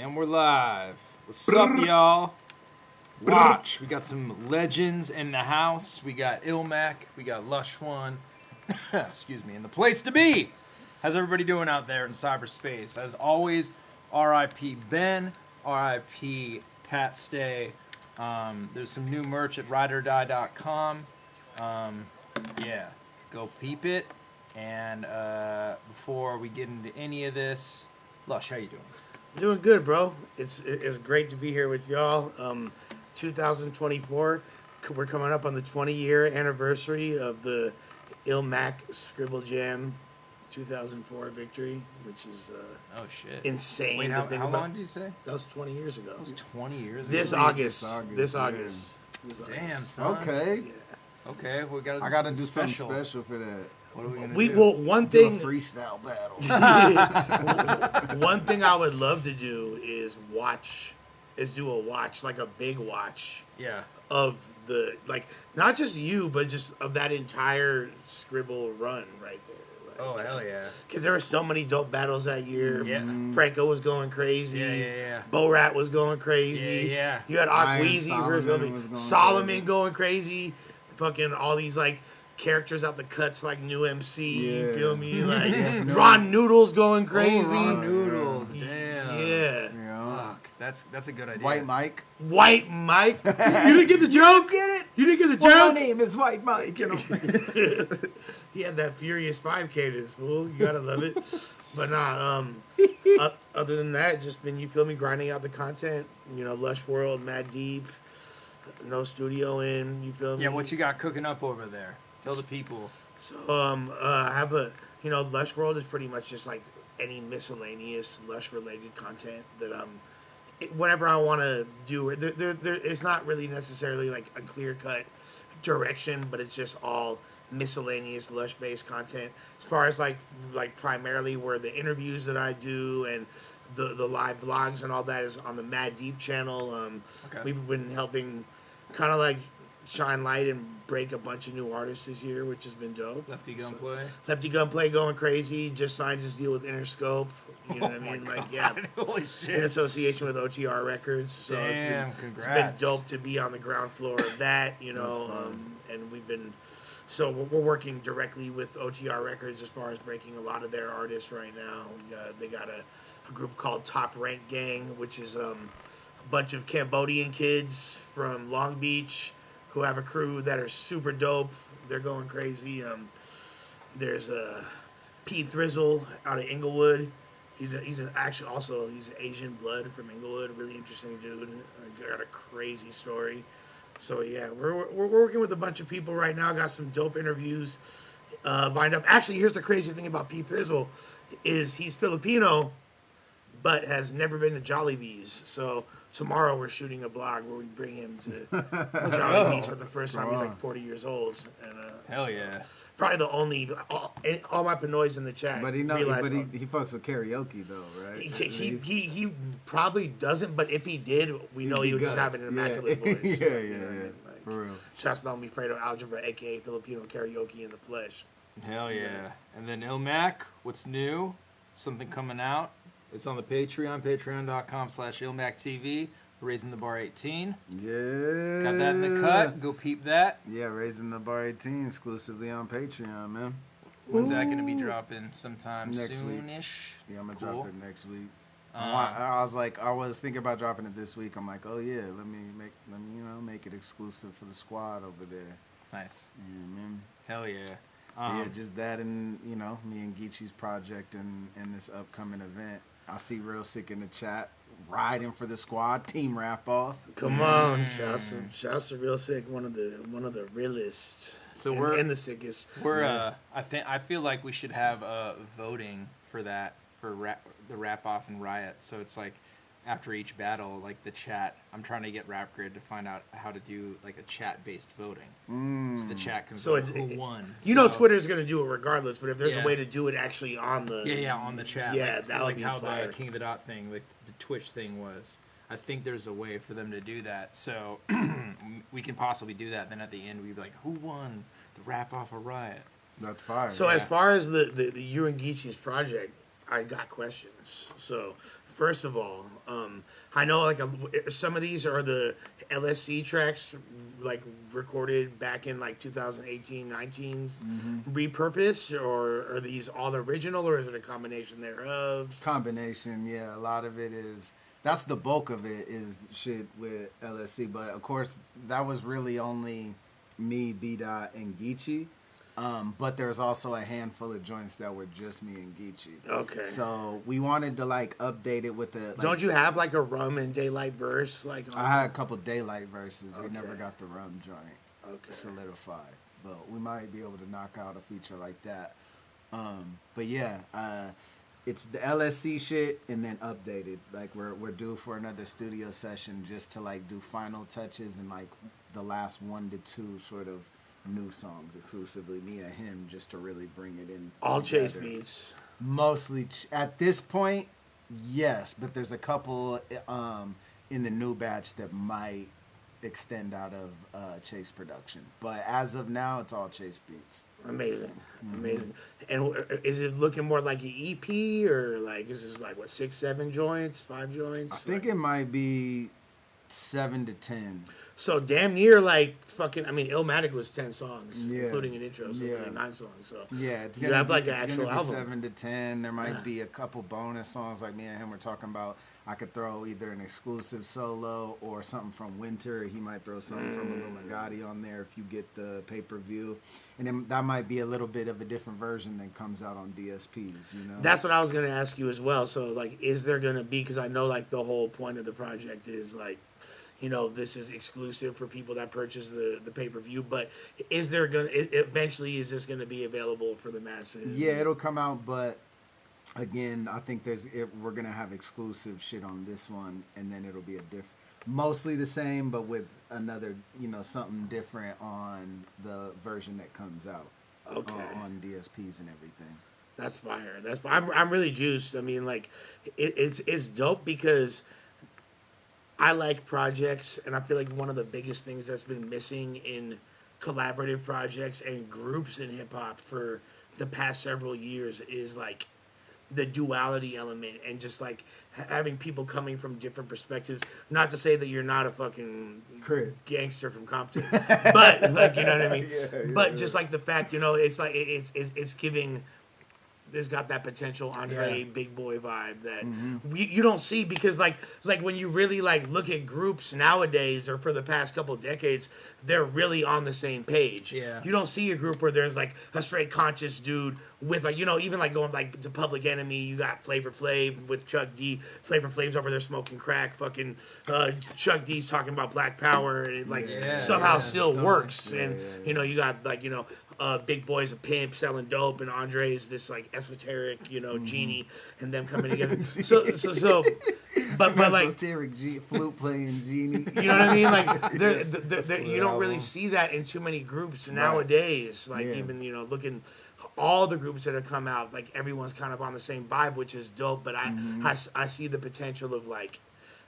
And we're live. What's up, y'all? Watch. We got some legends in the house. We got ILLMAC. We got LUSH One. Excuse me. And the place to be. How's everybody doing out there in cyberspace? As always, R.I.P. Ben. R.I.P. Pat Stay. There's some new merch at rideordie.com. Yeah. Go peep it. And before we get into any of this, Lush, how you doing? Doing good, bro. It's great to be here with y'all. 2024, we're coming up on the 20-year anniversary of the ILLMAC Scribble Jam 2004 victory, which is oh shit, insane. Wait, to think how about. long did you say? That was 20 years ago. That was 20 years ago. This August. Damn, son. Okay. Yeah. Okay, we gotta. I gotta do something special for that. What are we gonna do? Well, one thing. Do a freestyle battle. One thing I would love to do is do a watch, like a big watch. Yeah. Of the, like, not just you, but just of that entire Scribble run right there. Like, Oh, hell yeah. Because there were so many dope battles that year. Yeah. Franco was going crazy. Yeah. Bo-Rat was going crazy. Yeah. You had Akweezy versus Solomon going crazy. Fucking all these, like, characters out the cuts, like New MC. Yeah. You feel me? Like, Ron Noodles going crazy. Oh, Ron Noodles. Damn. Yeah. Fuck. That's a good idea. White Mike. White Mike. You didn't get the joke? Get it? You didn't get the Well, joke? my name is White Mike. You know. He had that Furious 5 cadence, fool. You gotta love it. But nah, other than that, just been, you feel me, grinding out the content. You know, Lush World, Mad Deep, no studio in, you feel me? Yeah, what you got cooking up over there? Tell the people. So, I have Lush World is pretty much just like any miscellaneous Lush-related content that whatever I want to do. It's not really necessarily like a clear-cut direction, but it's just all miscellaneous Lush-based content. As far as like primarily where the interviews that I do and the live vlogs and all that is on the Mad Deep channel. Okay. We've been helping kind of like shine light and break a bunch of new artists this year, which has been dope. Lefty Gunplay. Lefty Gunplay going crazy. Just signed his deal with Interscope. You know what I mean? God. Like, yeah. Holy shit. In association with OTR Records. So Damn, it's been congrats. dope to be on the ground floor of that, you know. And we've been, so we're working directly with OTR Records as far as breaking a lot of their artists right now. They got a group called Top Rank Gang, which is a bunch of Cambodian kids from Long Beach who have a crew that are super dope. They're going crazy. There's Pete Thrizzle out of Inglewood. He's an Asian blood from Inglewood. Really interesting dude. Got a crazy story. So yeah, we're working with a bunch of people right now. Got some dope interviews lined up. Actually, here's the crazy thing about Pete Thrizzle is he's Filipino, but has never been to Jollibee's. So tomorrow we're shooting a vlog where we bring him to Jollibee's for the first time. He's like 40 years old. And, Hell yeah. Probably the only, all my Pinoys in the chat. But he fucks with karaoke though, right? He probably doesn't, but if he did, we know he would just have an immaculate voice. Yeah. Like, for real. Shouts to me, Fredo Algebra, aka Filipino karaoke in the flesh. Hell yeah. And then ILLMAC, what's new? Something coming out. It's on the Patreon, patreon.com/ILLMACTV. Raising the Bar 18. Yeah. Got that in the cut. Go peep that. Yeah, Raising the Bar 18 exclusively on Patreon, man. When's that going to be dropping? Sometime Next week. soonish? Yeah, I'm gonna Cool. drop it next week. I was thinking about dropping it this week. I'm like, oh yeah, let me make it exclusive for the squad over there. Nice. Yeah, man. Hell yeah. Yeah, just that and me and Geechee's project and this upcoming event. I see Real Sick in the chat riding for the squad team wrap off. Come on, shouts to Real Sick, one of the realest. So and the sickest. I feel like we should have voting for that for the wrap off and riot. So it's like after each battle, like the chat. I'm trying to get Rap Grid to find out how to do like a chat based voting. So the chat can vote who won. You know Twitter's gonna do it regardless, but if there's Yeah. a way to do it actually on the on the chat. Yeah, like, that would like be how fire. the King of the Dot thing, like the Twitch thing was. I think there's a way for them to do that. So we can possibly do that. Then at the end we'd be like, who won the wrap off or riot? That's fire. So as far as the you and Geechee's project, I got questions. So First of all, I know like some of these are the LSC tracks, like recorded back in like 2018, 19, repurposed, or are these all original, or is it a combination thereof? Combination, yeah. A lot of it is. That's the bulk of it is shit with LSC, but of course that was really only me, B-Dot, and Geechee. But there's also a handful of joints that were just me and Geechee. Okay. So we wanted to like update it with the. Like, don't you have like a Rum and Daylight verse? Like I had a couple Daylight verses. Okay. We never got the Rum joint solidified, but we might be able to knock out a feature like that. But yeah, it's the LSC shit and then updated. Like we're due for another studio session just to like do final touches and like the last 1 to 2 sort of new songs exclusively me and him, just to really bring it in all together. Chase beats, mostly at this point, yes, but there's a couple in the new batch that might extend out of Chase production, but as of now it's all Chase beats. Amazing. And is it looking more like an EP, or like is this like what, 6, 7 joints, 5 joints? I think it might be 7 to 10. So damn near like fucking. I mean, ILLMAC was 10 songs, Yeah. including an intro, so Yeah. like 9 songs. So Yeah, it's you gonna have be, like an it's actual gonna be album. 7 to 10. There might be a couple bonus songs like me and him were talking about. I could throw either an exclusive solo or something from Winter. He might throw something from ILLMAC on there if you get the pay-per-view. And then that might be a little bit of a different version that comes out on DSPs, you know? That's what I was gonna ask you as well. So like, is there gonna be? Because I know like the whole point of the project is like, you know, this is exclusive for people that purchase the pay-per-view, but is there gonna eventually, is this gonna be available for the masses? Yeah, it'll come out, but again, I think we're gonna have exclusive shit on this one, and then it'll be mostly the same, but with another, you know, something different on the version that comes out. Okay. On DSPs and everything. That's fire. I'm really juiced. I mean, like, it's dope because I like projects, and I feel like one of the biggest things that's been missing in collaborative projects and groups in hip hop for the past several years is like the duality element, and just like having people coming from different perspectives. Not to say that you're not a fucking gangster from Compton, but like, you know what I mean. But just like the fact, you know, it's like it's giving. There's got that potential Andre Big Boy vibe that you don't see, because like when you really like look at groups nowadays, or for the past couple of decades, they're really on the same page. Yeah. You don't see a group where there's like a straight conscious dude with like, you know, even like going like to Public Enemy, you got Flavor Flav with Chuck D. Flavor Flav's over there smoking crack. Fucking Chuck D's talking about Black Power, and it like somehow still totally. works. And you know, you got like, you know, Big Boy's a pimp selling dope, and Andre is this like esoteric, you know, genie, and them coming together. But like esoteric flute playing genie. You know what I mean? Like you don't really see that in too many groups nowadays. Like even, you know, looking all the groups that have come out, like everyone's kind of on the same vibe, which is dope. But I see the potential of like.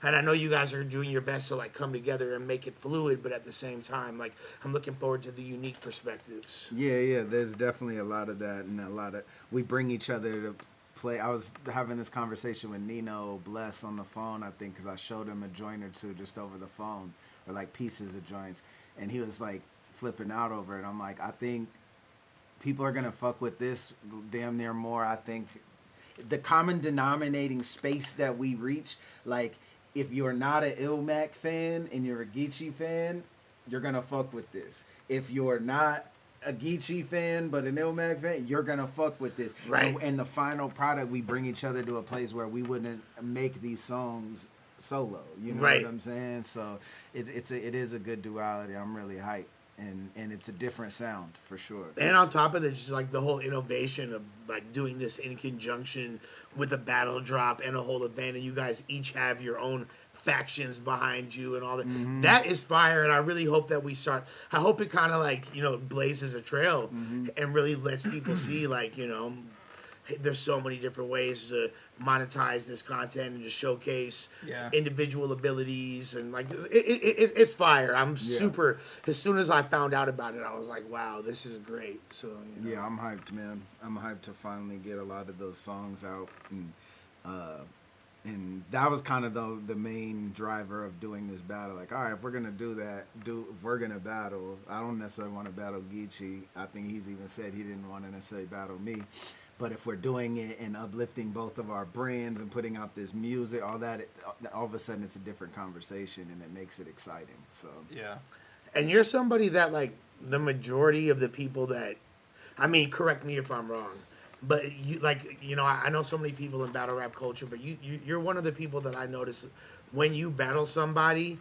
And I know you guys are doing your best to like come together and make it fluid, but at the same time, like I'm looking forward to the unique perspectives. Yeah, there's definitely a lot of that, and we bring each other to play. I was having this conversation with Nino Bless on the phone, I think, because I showed him a joint or two just over the phone, or like pieces of joints, and he was like flipping out over it. I'm like, I think people are gonna fuck with this damn near more. I think the common denominating space that we reach, like, if you're not an ILLMAC fan and you're a Geechee fan, you're going to fuck with this. If you're not a Geechee fan but an ILLMAC fan, you're going to fuck with this. Right. And the final product, we bring each other to a place where we wouldn't make these songs solo. You know what I'm saying? So it is a good duality. I'm really hyped. And it's a different sound for sure. And on top of it, just like the whole innovation of like doing this in conjunction with a battle drop and a whole event, and you guys each have your own factions behind you and all that. That is fire, and I really hope that I hope it kind of like, you know, blazes a trail and really lets people see, like, you know, there's so many different ways to monetize this content and to showcase individual abilities, and like it's fire. I'm super. As soon as I found out about it, I was like, wow, this is great. So you know. Yeah, I'm hyped, man. I'm hyped to finally get a lot of those songs out, and And that was kind of the main driver of doing this battle. Like, all right, if we're gonna do that, if we're gonna battle, I don't necessarily want to battle Geechee. I think he's even said he didn't want to necessarily battle me. But if we're doing it and uplifting both of our brands and putting out this music, all that, all of a sudden it's a different conversation and it makes it exciting. So Yeah. And you're somebody that, like, the majority of the people that, I mean, correct me if I'm wrong, but you, like, you know, I know so many people in battle rap culture, but you're one of the people that I notice when you battle somebody,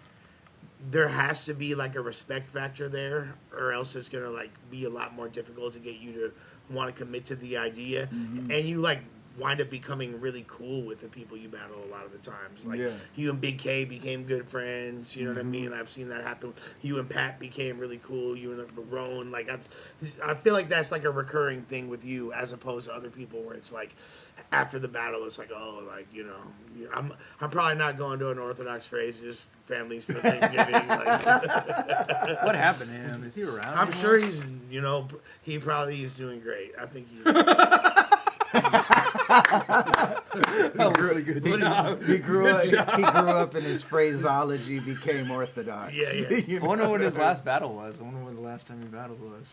there has to be like a respect factor there, or else it's gonna like be a lot more difficult to get you to want to commit to the idea, and you like wind up becoming really cool with the people you battle a lot of the times. Like you and Big K became good friends. You know what I mean? I've seen that happen. You and Pat became really cool. You and Rowan. Like I feel like that's like a recurring thing with you, as opposed to other people where it's like after the battle, it's like, oh, like, you know, I'm probably not going to an Orthodox Phrases families for Thanksgiving. Like, What happened to him? Is he around? I'm sure he's, you know, he probably is doing great. I think he's. Really good job. He grew up and his phraseology became orthodox. Yeah. You I know? wonder when his last battle was. I wonder when the last time he battled was.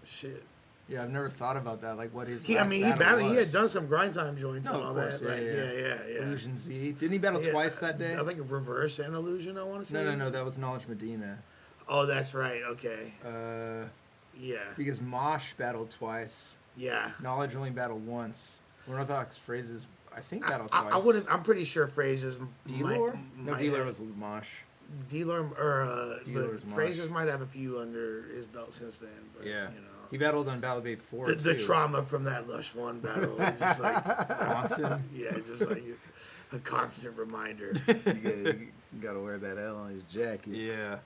Shit. Yeah, I've never thought about that. Like, what his He last battle was. He had done some grind time joints No, and of all course, that. Yeah. Illusion Z. Didn't he battle twice that day? I think a reverse and illusion, I want to say. No. That was Knowledge Medina. Oh, that's right. Okay. Yeah. Because Mosh battled twice. Yeah. Knowledge only battled once. Unorthodox Phrases, I think, battled twice. I wouldn't. I'm pretty sure Phrases. Dealer? No, Dealer was Mosh. Dealer or Dealer's but Mosh. Phrases might have a few under his belt since then. But, Yeah. You know. He battled on Battle Bay 4 The trauma from that Lush 1 battle, just like Constant. yeah, just like a constant reminder. You gotta wear that L on his jacket. Yeah.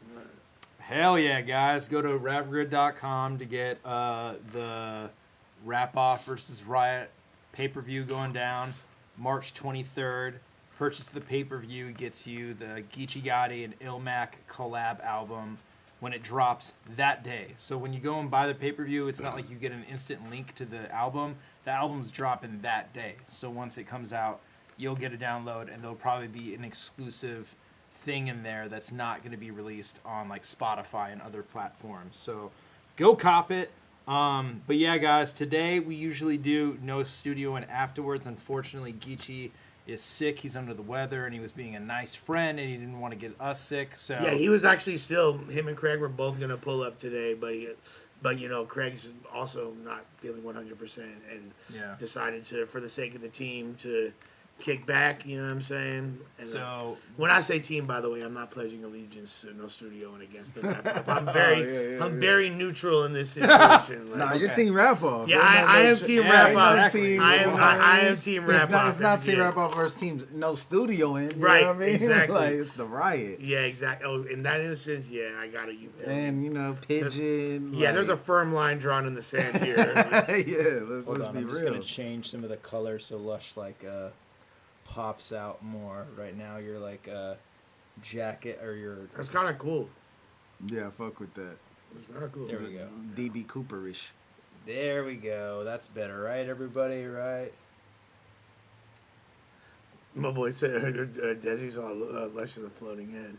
Hell yeah, guys. Go to rapgrid.com to get the Rap Off versus Riot pay-per-view going down March 23rd. Purchase the pay-per-view. Gets you the Geechee Gotti and ILLMAC collab album when it drops that day. So when you go and buy the pay-per-view, it's not like you get an instant link to the album. The album's dropping that day. So once it comes out, you'll get a download, and there'll probably be an exclusive thing in there that's not going to be released on like Spotify and other platforms. So go cop it. But yeah, guys, today we usually do no studio and afterwards. Unfortunately, Geechee is sick. He's under the weather, and he was being a nice friend, and he didn't want to get us sick. So Yeah, he was actually still. Him and Craig were both gonna pull up today, but you know, Craig's also not feeling 100%, and decided to, for the sake of the team, to kick back. You know what I'm saying? And, so when I say team, by the way, I'm not pledging allegiance to no studio and against them. I'm very neutral in this situation. Like, Nah, you're Team Rap Off. yeah, I am Team Rap Off. exactly. I am Team Rap Off. It's not Team Rap Off versus Teams no studio in. You Right, know what I mean? exactly. Like, it's the riot. Yeah, exactly. Oh, in that instance, yeah, I got it. And, you know, Pigeon. Yeah, there's a firm line drawn in the sand here. yeah, let's hold be on, I'm real. just gonna change some of the colors so Lush like pops out more. Right now, you're like jacket or your. That's kind of cool. Yeah, fuck with that. It's kind of cool. There we go. DB Cooperish. There we go. That's better, right, everybody? Right. My boy said Desi's all Lush is a floating head.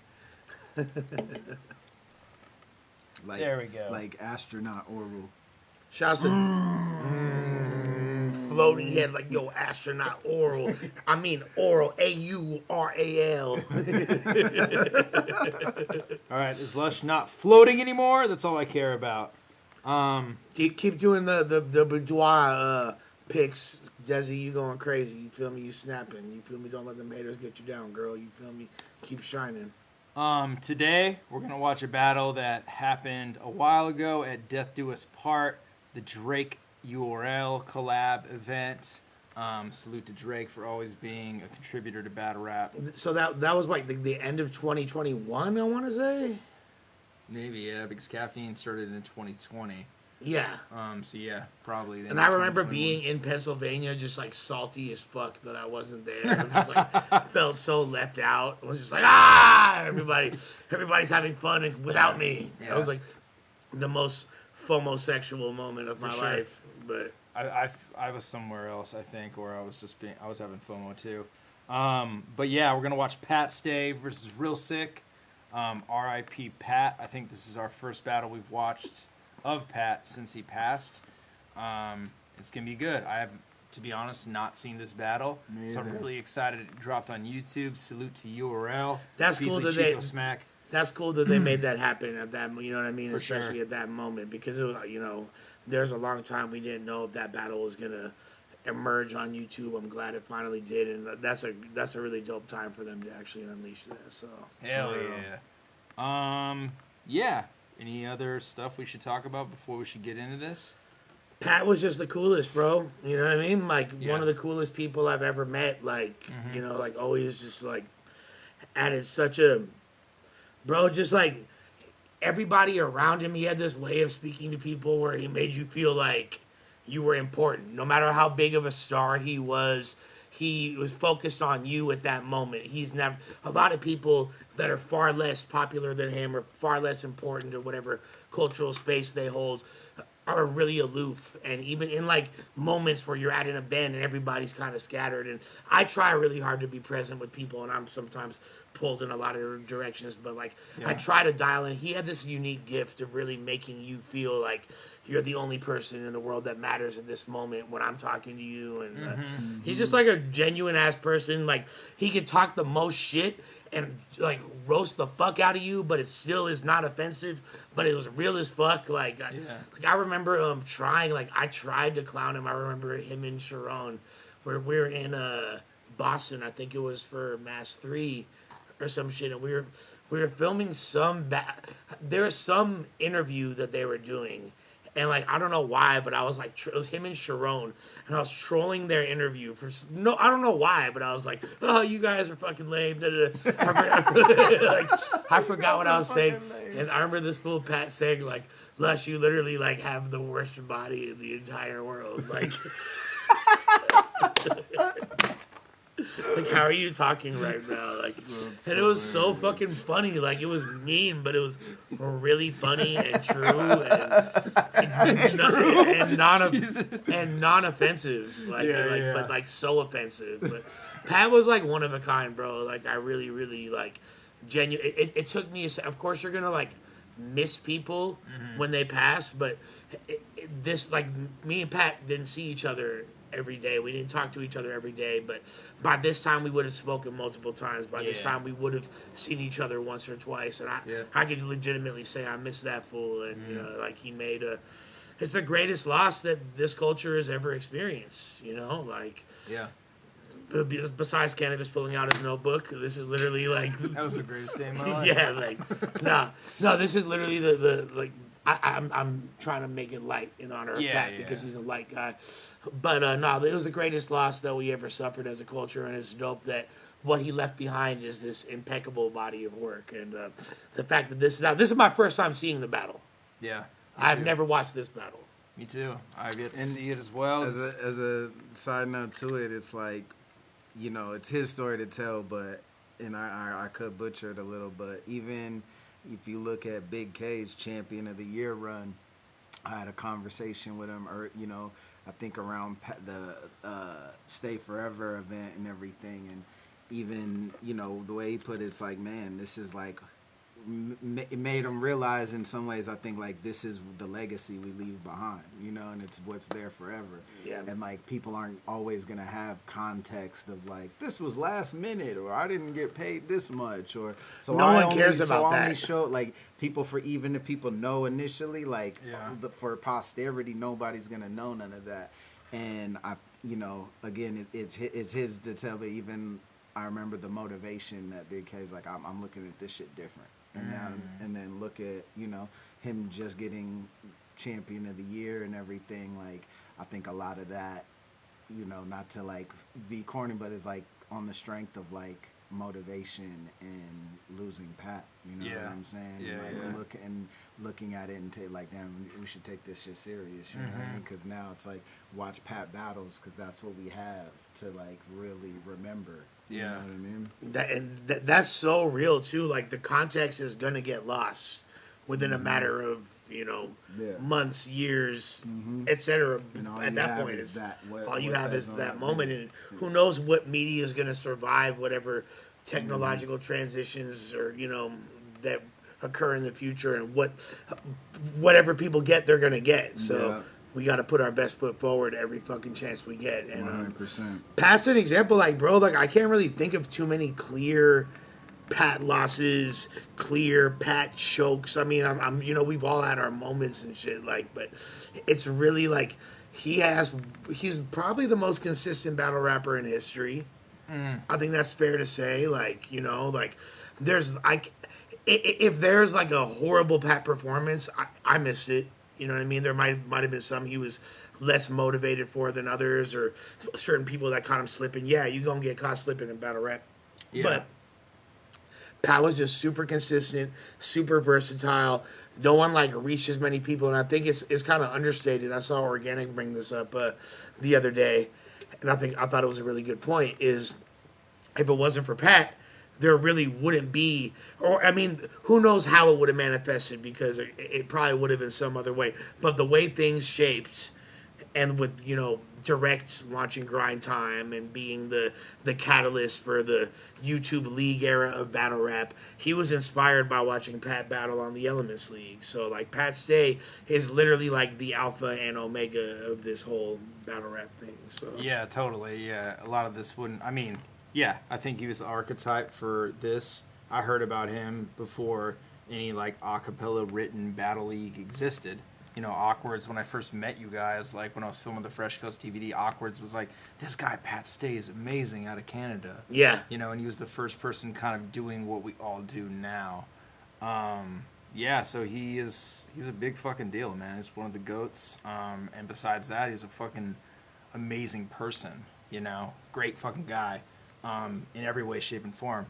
Like, There we go. Like astronaut oral. Shouts to floating head like yo astronaut oral. I mean oral AURAL. All right, is Lush not floating anymore? That's all I care about. Keep doing the boudoir picks. Desi, you going crazy. You feel me? You snapping. You feel me? Don't let them haters get you down, girl. You feel me? Keep shining. Today, we're going to watch a battle that happened a while ago at Death Do Us Part, the Drake URL collab event. Salute to Drake for always being a contributor to battle rap. So that was like the end of 2021, I want to say. Maybe, yeah, because Caffeine started in 2020. Yeah. So yeah, probably. And I remember being in Pennsylvania just like salty as fuck that I wasn't there. I was just like felt so left out. I was just like, everybody's having fun without me. Yeah. That was like the most FOMO-sexual moment of my life. But I was somewhere else, I think, or I was having FOMO too. But yeah, we're gonna watch Pat Stay versus Real Sick. R.I.P. Pat. I think this is our first battle we've watched of Pat since he passed. It's gonna be good. I have, to be honest, not seen this battle, so I'm really excited. It dropped on YouTube. Salute to URL. That's cool that Chico Smack. That's cool that they made that happen at that. You know what I mean? For Especially sure. at that moment, because it was, there's a long time we didn't know if that battle was gonna emerge on YouTube. I'm glad it finally did, and that's a really dope time for them to actually unleash that. So Hell yeah. Yeah. Any other stuff we should talk about before we should get into this? Pat was just the coolest, bro. You know what I mean? Like Yeah. one of the coolest people I've ever met. Like like always just like added such a bro. Just like everybody around him, he had this way of speaking to people where he made you feel like you were important. No matter how big of a star he was focused on you at that moment. He's never, a lot of people that are far less popular than him or far less important or whatever cultural space they hold are really aloof. And even in like moments where you're at an event and everybody's kind of scattered, and I try really hard to be present with people, and I'm sometimes pulled in a lot of directions, but like I try to dial in. He had this unique gift of really making you feel like you're the only person in the world that matters at this moment when I'm talking to you. And he's just like a genuine ass person. Like he could talk the most shit and like roast the fuck out of you, but it still is not offensive, but it was real as fuck. Like I remember I tried to clown him. I remember him and Sharon, where we were in Boston, I think it was for Mass 3 or some shit, and we were filming there was some interview that they were doing, and like I don't know why, but I was like it was him and Sharon, and I was trolling their interview I don't know why, but I was like, oh, you guys are fucking lame. I forgot what I was saying, and I remember this fool Pat saying like, Lush, you literally like have the worst body in the entire world, like. Like, how are you talking right now? Like, and it was so fucking funny. Like, it was mean, but it was really funny and true and non-offensive. But like so offensive. But Pat was like one of a kind, bro. Like, I really, really like genuine. It took me. Of course, you're gonna like miss people when they pass, but this like me and Pat didn't see each other every day. We didn't talk to each other every day, but by this time we would have spoken multiple times. By this time we would have seen each other once or twice, and I could legitimately say I miss that fool. And like he made it's the greatest loss that this culture has ever experienced. Besides Cannabis pulling out his notebook, this is literally like That was the greatest day of my life. yeah, like no, this is literally the like I'm trying to make it light in honor of Pat because he's a light guy. But no, it was the greatest loss that we ever suffered as a culture, and it's dope that what he left behind is this impeccable body of work. And the fact that this is out, this is my first time seeing the battle. Yeah, I've never watched this battle. Me too. I've yet to see it as well. As a side note to it, it's like, it's his story to tell, and I could butcher it a little, but even if you look at Big K's Champion of the Year run, I had a conversation with him, I think around the Stay Forever event and everything, and even, the way he put it, it's like, man, this is like, it made him realize in some ways, I think, like, this is the legacy we leave behind, and it's what's there forever. Yeah. And, like, people aren't always going to have context of, like, this was last minute, or I didn't get paid this much, or so no one cares about that. Only show, like, people, even if people know initially, like, for posterity, nobody's going to know none of that. And, again, it's his to tell, but even I remember the motivation that Big K's like, I'm looking at this shit different. And then look at, him just getting Champion of the Year and everything. Like, I think a lot of that, not to like be corny, but it's like on the strength of like motivation and losing Pat. You know what I'm saying? Looking at it and like, damn, we should take this shit serious. You know what I mean? Because now it's like watch Pat battles because that's what we have to like really remember. You know what I mean? That's so real too. Like the context is gonna get lost within a matter of months, years, etc. At that point, all you have is that moment, and who knows what media is going to survive whatever technological transitions or that occur in the future, and whatever people get, they're going to get. So we got to put our best foot forward every fucking chance we get. And 100%. Pat's an example, bro, I can't really think of too many clear Pat losses, clear Pat chokes. I mean, I'm we've all had our moments and shit, but it's really he's probably the most consistent battle rapper in history. I think that's fair to say. There's if there's a horrible Pat performance, I missed it. You know what I mean? There might have been some he was less motivated for than others, or certain people that caught him slipping. Yeah, you gonna get caught slipping in battle rap. Yeah. But Pat was just super consistent, super versatile. No one reached as many people, and I think it's kind of understated. I saw Organic bring this up the other day, and I thought it was a really good point. Is if it wasn't for Pat, there really wouldn't be, or I mean, who knows how it would have manifested, because it probably would have been some other way. But the way things shaped, and with Direct launching Grind Time and being the catalyst for the YouTube League era of battle rap, he was inspired by watching Pat battle on the Elements League. So Pat Stay is literally the alpha and omega of this whole battle rap thing. So yeah, totally. Yeah, a lot of this wouldn't. I mean, yeah, I think he was the archetype for this. I heard about him before any a cappella written battle league existed. Awkwards, when I first met you guys, when I was filming the Fresh Coast DVD, Awkwards was this guy, Pat Stay, is amazing out of Canada. Yeah. And he was the first person kind of doing what we all do now. Yeah, so he's a big fucking deal, man. He's one of the GOATs. And besides that, he's a fucking amazing person, Great fucking guy in every way, shape, and form.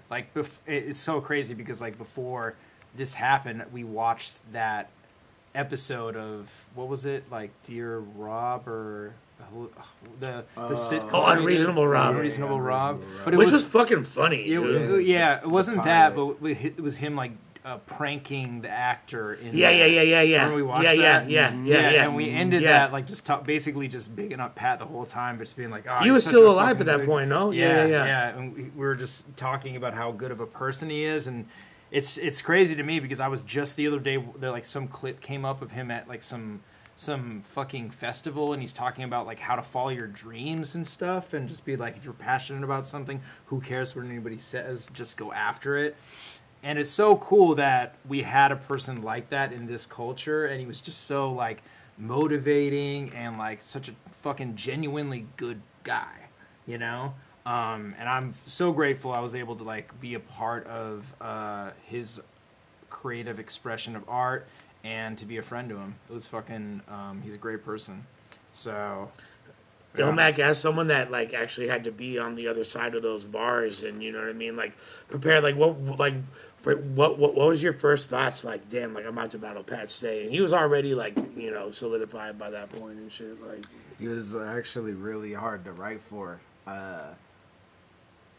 It's so crazy because, before this happened, we watched that episode of, what was it, Dear Rob, or the sitcom? Unreasonable Rob. Unreasonable Rob. But which was fucking funny. It wasn't that, but it was him pranking the actor. Yeah. Remember we watched that? Yeah. And we ended that basically just bigging up Pat the whole time, but just being he was still alive at that point, no? Yeah. And we were just talking about how good of a person he is, and it's crazy to me because I was just the other day there some clip came up of him at some fucking festival, and he's talking about how to follow your dreams and stuff, and just be if you're passionate about something, who cares what anybody says, just go after it. And it's so cool that we had a person like that in this culture, and he was just so motivating and such a fucking genuinely good guy, And I'm so grateful I was able to be a part of his creative expression of art and to be a friend to him. It was fucking he's a great person. So ILLMAC, as someone that actually had to be on the other side of those bars, and you know what I mean, prepare what was your first thoughts? Damn, I'm about to battle Pat Stay, and he was already solidified by that point and shit. He was actually really hard to write for.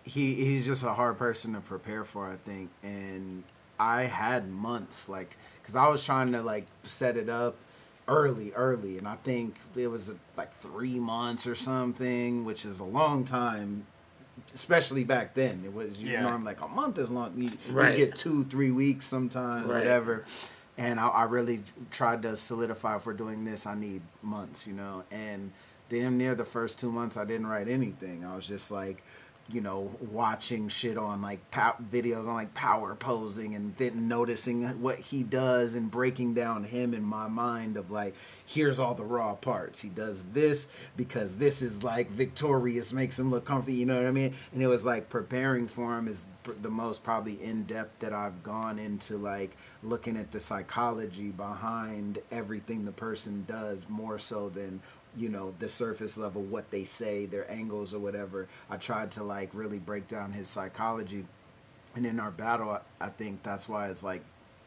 He's just a hard person to prepare for, I think. And I had months, because I was trying to, set it up early. And I think it was, 3 months or something, which is a long time, especially back then. It was, normally, a month is long. You get 2-3 weeks sometimes, whatever. And I really tried to solidify, if we're doing this, I need months, And damn near the first 2 months, I didn't write anything. I was just, watching shit on videos on power posing, and then noticing what he does and breaking down him in my mind of here's all the raw parts. He does this because this is victorious, makes him look comfortable, you know what I mean? And it was preparing for him is the most probably in-depth that I've gone into looking at the psychology behind everything the person does, more so than the surface level, what they say, their angles or whatever. I tried to really break down his psychology. And in our battle, I think that's why it's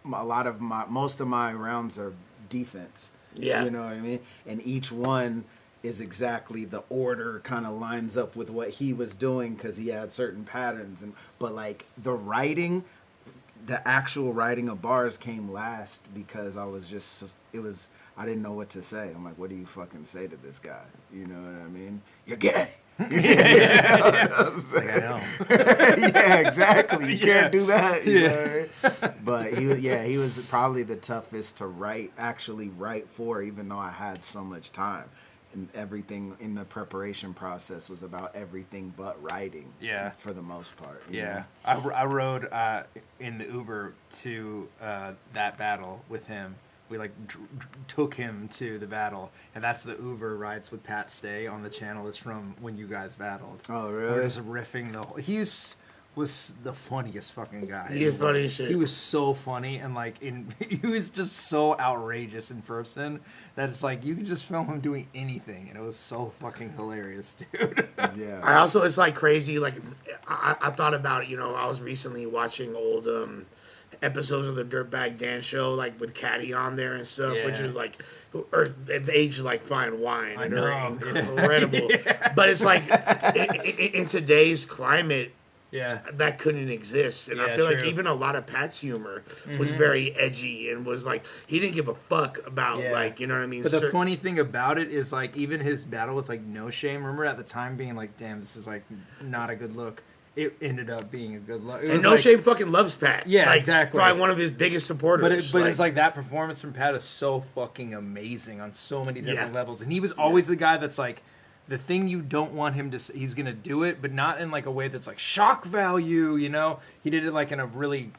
most of my rounds are defense. Yeah. You know what I mean? And each one is exactly the order, kind of lines up with what he was doing, because he had certain patterns. But the writing, the actual writing of bars came last because I didn't know what to say. I'm like, what do you fucking say to this guy? You know what I mean? You're gay. It's like, I know. Yeah, exactly. You can't do that. You know what I mean? But he was probably the toughest to actually write for, even though I had so much time. And everything in the preparation process was about everything but writing. Yeah. For the most part. Yeah. I rode in the Uber to that battle with him. We took him to the battle, and that's the Uber rides with Pat Stay on the channel. Is from when you guys battled. Oh, really? We're just riffing he was the funniest fucking guy. He is funny as shit. He was so funny, and he was just so outrageous in person that it's like you could just film him doing anything, and it was so fucking hilarious, dude. Yeah. It's like crazy. Like I thought about it. I was recently watching old episodes of the Dirtbag Dan show, like with Caddy on there and stuff, which is like, or they've aged like fine wine and are incredible. Yeah. But it's like in today's climate, that couldn't exist. And I feel like even a lot of Pat's humor was very edgy and was like, he didn't give a fuck about like, you know what I mean? But the funny thing about it is like, even his battle with like No Shame, remember at the time being like, damn, this is like not a good look. It ended up being a good look. And No Shame fucking loves Pat. Yeah, like, exactly. Probably one of his biggest supporters. But it's like that performance from Pat is so fucking amazing on so many different levels. And he was always the guy that's like, the thing you don't want him to say, he's going to do it, but not in like a way that's like shock value, you know? He did it like in a really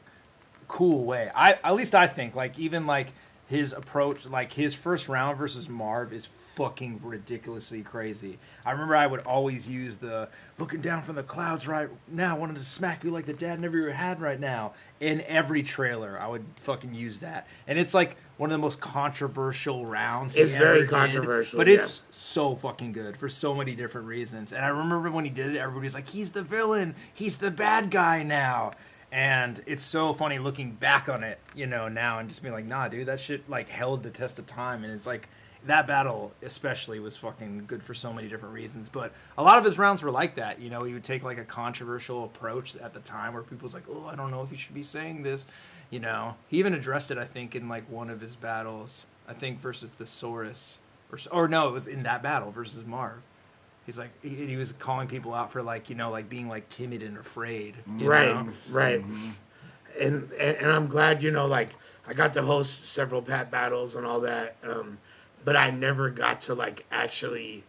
cool way. At least I think, like even like his approach, like his first round versus Marv is fucking ridiculously crazy. I remember I would always use the looking down from the clouds right now, wanted to smack you like the dad never had right now. In every trailer, I would fucking use that. And it's like one of the most controversial rounds. It's very controversial. But it's so fucking good for so many different reasons. And I remember when he did it, everybody's like, he's the villain. He's the bad guy now. And it's so funny looking back on it, you know, now and just being like, nah, dude, that shit like held the test of time. And it's like, that battle especially was fucking good for so many different reasons. But a lot of his rounds were like that. You know, he would take like a controversial approach at the time where people's like, oh, I don't know if you should be saying this. You know, he even addressed it, I think, in like one of his battles, I think versus Thesaurus. Or no, it was in that battle versus Marv. He's like, he was calling people out for like, you know, like being like timid and afraid. Right. Mm-hmm. And I'm glad, you know, like I got to host several Pat battles and all that. But I never got to like actually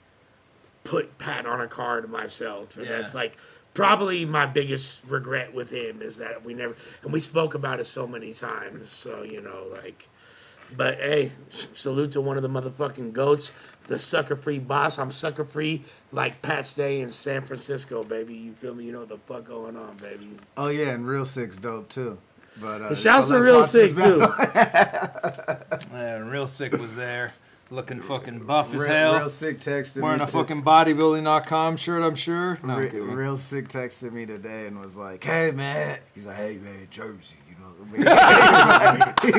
put Pat on a card myself. And that's like probably my biggest regret with him is that we never, and we spoke about it so many times. So, you know, like, but hey, salute to one of the motherfucking goats, the sucker free boss. I'm sucker free like Pat Stay in San Francisco, baby. You feel me? You know what the fuck going on, baby. Oh yeah, and Real Sick's dope too. But shouts to Real Sick too. Yeah, Real Sick was there. Looking fucking buff as hell. Real Sick texted wearing me. A fucking bodybuilding.com shirt, I'm sure. No, Real Sick texted me today and was like, hey, man. He's like, hey, man, Jersey, you know. he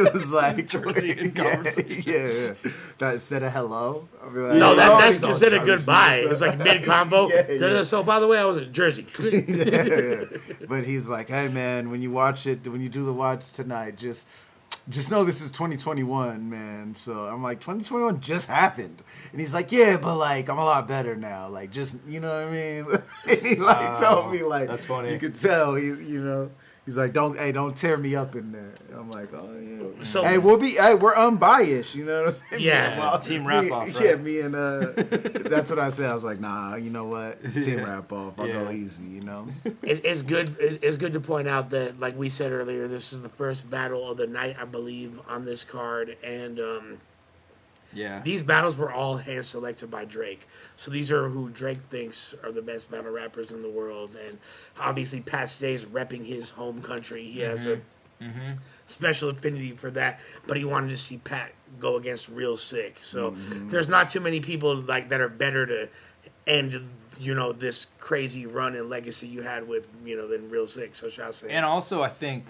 was like, Jersey in conversation. Yeah. That, instead of hello, I'll be like, no, that's instead of goodbye. It's like mid-combo. So, by the way, I was in Jersey. But he's like, hey, man, when you watch it, when you do the watch tonight, just know this is 2021, man. So I'm like, 2021 just happened. And he's like, yeah, but like, I'm a lot better now. Like, just, you know what I mean? And he like told me like, that's funny. You could tell, you know, he's like, don't tear me up in there. And I'm like, oh yeah. So, hey, we're unbiased, you know what I'm saying? Yeah. Well, team wrap off, right? Yeah, me and, that's what I said. I was like, nah, you know what? It's team wrap off. I'll go easy, you know? It's good to point out that, like we said earlier, this is the first battle of the night, I believe, on this card. And these battles were all hand-selected by Drake. So these are who Drake thinks are the best battle rappers in the world. And obviously, Pat Stay's repping his home country. He has a special affinity for that. But he wanted to see Pat go against Real Sick. So there's not too many people like that are better to end, you know, this crazy run and legacy you had with, you know, than Real Sick. So shall I say? And also, I think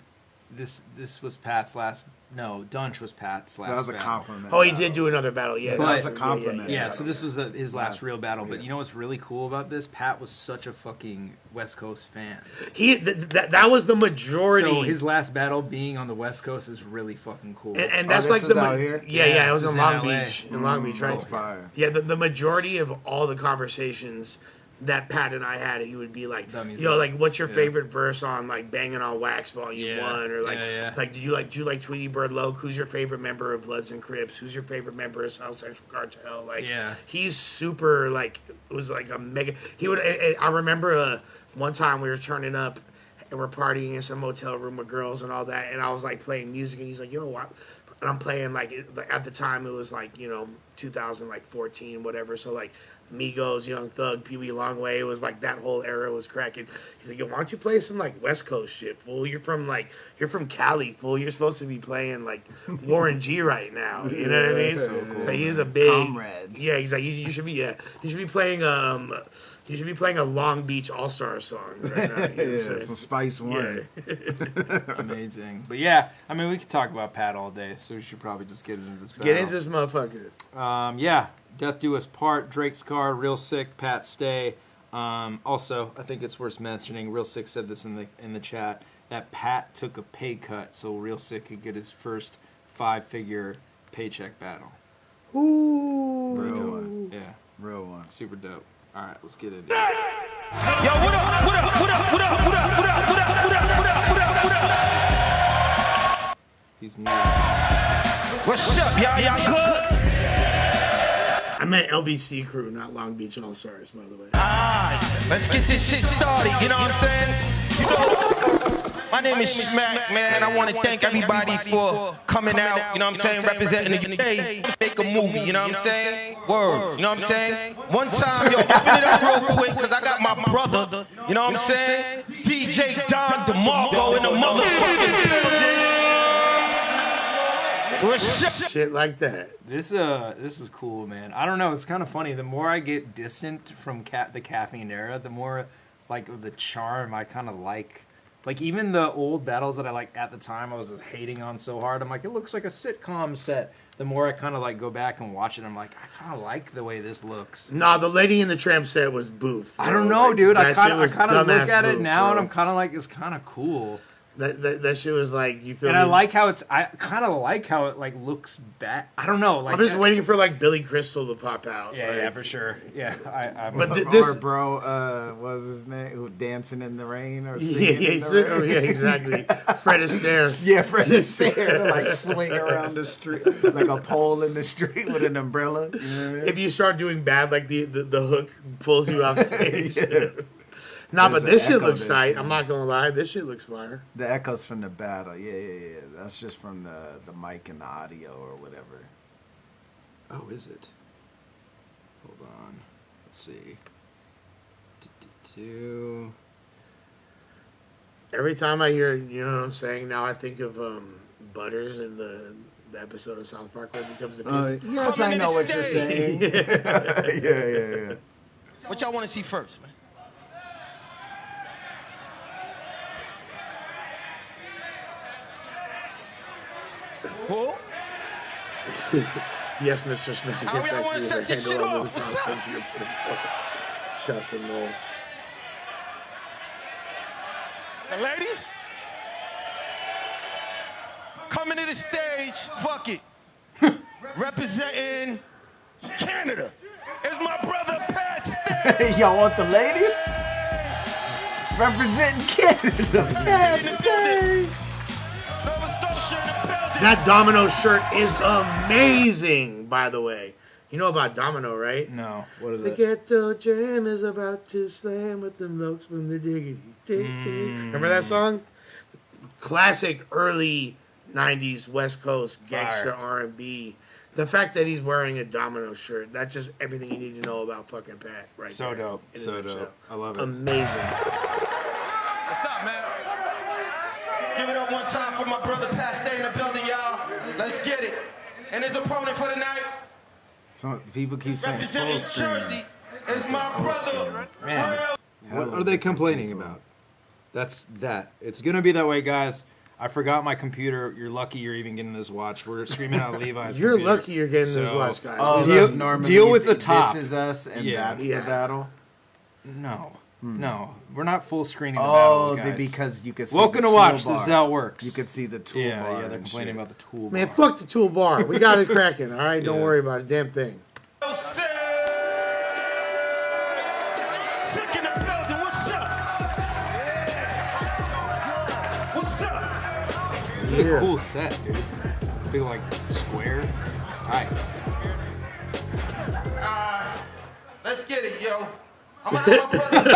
this was Pat's last. No, Dunch was Pat's last. That was a battle. compliment. Oh, he did do another battle. Yeah, That But- was a compliment. Yeah, so this was his last real battle. But Yeah. you know what's really cool about this? Pat was such a fucking West Coast fan. That was the majority. So his last battle being on the West Coast is really fucking cool. and that's this like was the out here? Yeah, it was this in is in Long LA. Beach. In Long Beach, right? That's fire. Yeah, the majority of all the conversations that Pat and I had, he would be like, Dummies yo, up. like, what's your Yeah. favorite verse on like Banging on Wax Volume Yeah. 1, or like, Yeah. like, do you like Tweety Bird Loke? Who's your favorite member of Bloods and Crips? Who's your favorite member of South Central Cartel? Like, Yeah. he's super like, it was like a mega. He would. I remember one time we were turning up. And we're partying in some motel room with girls and all that, and I was like playing music, and he's like, "Yo, what?" And I'm playing like at the time it was like 2014, whatever. So like Migos, Young Thug, Pee Wee Longway, it was like that whole era was cracking. He's like, "Yo, why don't you play some like West Coast shit, fool? You're from Cali, fool. You're supposed to be playing like Warren G right now. You know what I mean?" That's so cool, So he's a big Comrades. Yeah, he's like, you should be playing You should be playing a Long Beach All Star song right now. You know what I'm Yeah, saying? some Spice One. Amazing. But yeah, I mean, we could talk about Pat all day, so we should probably just get into this battle. Get into this motherfucker. Yeah, Death Do Us Part, Drake's Card, Real Sick, Pat Stay. Also, I think it's worth mentioning, Real Sick said this in the chat, that Pat took a pay cut so Real Sick could get his first 5-figure paycheck battle. Ooh. Real one. Yeah, Real one. super dope. All right, let's get into it. Yo, what up, what up, what up, what up, what up, what up, what up, what up, what up, what up, what up? He's new. What's up, y'all? Y'all good? I meant LBC Crew, not Long Beach All Stars, by the way. Alright, let's get this shit started, you know what I'm saying? You know, my name is Smack, man. I want to thank everybody for coming out, you know what I'm saying, representing the day, make a movie, you know what I'm saying? Word, you know what I'm saying? One time, yo, open it up real quick, because I got my brother, you know what I'm saying? DJ Don DeMarco in the motherfucking building. What's up? Shit like that. This is cool, man. I don't know. It's kind of funny. The more I get distant from the caffeine era, the more like of the charm I kind of like. Like even the old battles that I like at the time, I was just hating on so hard. I'm like, it looks like a sitcom set. The more I kind of like go back and watch it, I'm like, I kind of like the way this looks. Nah, the Lady in the Tramp set was boof. I don't know, dude. I that kind shit of was look at dumbass it now, boof, and bro. I'm kind of like, it's kind of cool. That shit was like, you feel And me? I like how I kind of like how it like looks bad. I don't know. Like I'm just waiting for like Billy Crystal to pop out. Yeah, like, yeah, for sure. Yeah, I'm. But Or bro, what was his name? Who dancing in the rain or singing in the rain? Yeah, exactly. Fred Astaire. Yeah, Fred Astaire, like swing around the street, like a pole in the street with an umbrella. You know what I mean? If you start doing bad, like the hook pulls you off stage. Yeah. Nah, There's but this an shit echo looks this, tight. man. I'm not gonna lie. This shit looks fire. The echoes from the battle. Yeah. That's just from the mic and the audio or whatever. Oh, is it? Hold on. Let's see. Every time I hear, you know what I'm saying? Now I think of Butters in the episode of South Park where it becomes a pig. Yes, Coming I to know the what you're stage. saying. Yeah. What y'all want to see first, man? Who? Yes, Mr. Smack. How y'all wanna set this shit off? What's up? Shouts to Noel. The ladies? Coming to the stage, fuck it. Representing Canada is my brother Pat Stay. Y'all want the ladies? Representing Canada. Pat Stay. Nova Scotia in the building. That Domino shirt is amazing, by the way. You know about Domino, right? No. What is The it? ghetto jam is about to slam with them lokes from the diggity. Remember that song? Classic early 90s West Coast gangster R&B. The fact that he's wearing a Domino shirt, that's just everything you need to know about fucking Pat right So there. dope. in a So nutshell. dope. I love it. Amazing. What's up, man? Give it up one time for my brother Pat Stay in the building, y'all. Let's get it. And his opponent for the night, So people keep saying full representing screen. Jersey, is my brother. Man. Real. What are they complaining about? That's that. It's gonna be that way, guys. I forgot my computer. You're lucky you're even getting this watch. We're screaming out Levi's. You're computer. lucky you're getting this watch, guys. Oh, Deal- that's normally deal with the top. This is us, and Yeah. that's the battle. No, we're not full screening the battle, guys. Because you can see Welcome the to watch. toolbar. This is how it works. You can see the toolbar. Yeah, they're complaining about the toolbar. Man, fuck the toolbar. We got it cracking, all right? Don't Yeah. worry about a damn thing. Sick in the building, what's up? What's up? Really Yeah. cool set, dude. Big like square. It's tight. Let's get it, yo. I'm gonna have my brother.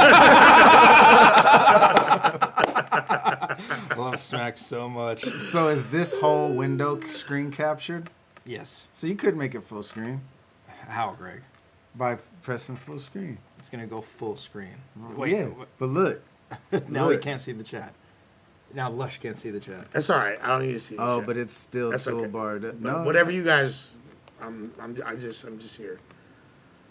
I love Smack so much. So is this whole window screen captured? Yes. So you could make it full screen How, Greg? by pressing full screen. It's gonna go full screen. Yeah, but look. Now we look. can't see the chat. Now Lush can't see the chat. That's all right. I don't need to see it. Oh, but it's still That's okay. toolbar. But No, whatever you guys, I'm just here.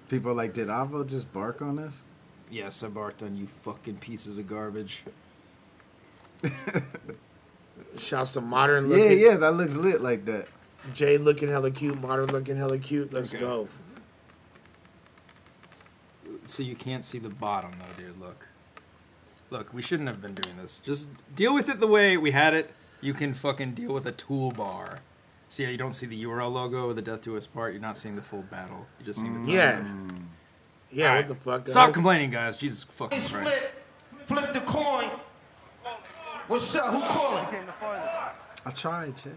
People are like, did Avo just bark on us? Yes, I barked on you fucking pieces of garbage. Shouts to modern Yeah, looking. yeah, that looks lit like that. Jade looking hella cute, modern looking hella cute. Let's Okay. go. So you can't see the bottom though, dude. Look, we shouldn't have been doing this. Just deal with it the way we had it. You can fucking deal with a toolbar. See how you don't see the URL logo or the Death to Us part? You're not seeing the full battle. You're just seeing the title. Yeah. Yeah, All what right. the fuck, guys? Stop complaining, guys. Jesus fucking Christ. Split. Flip the coin. What's up? Who calling? I tried, Chad.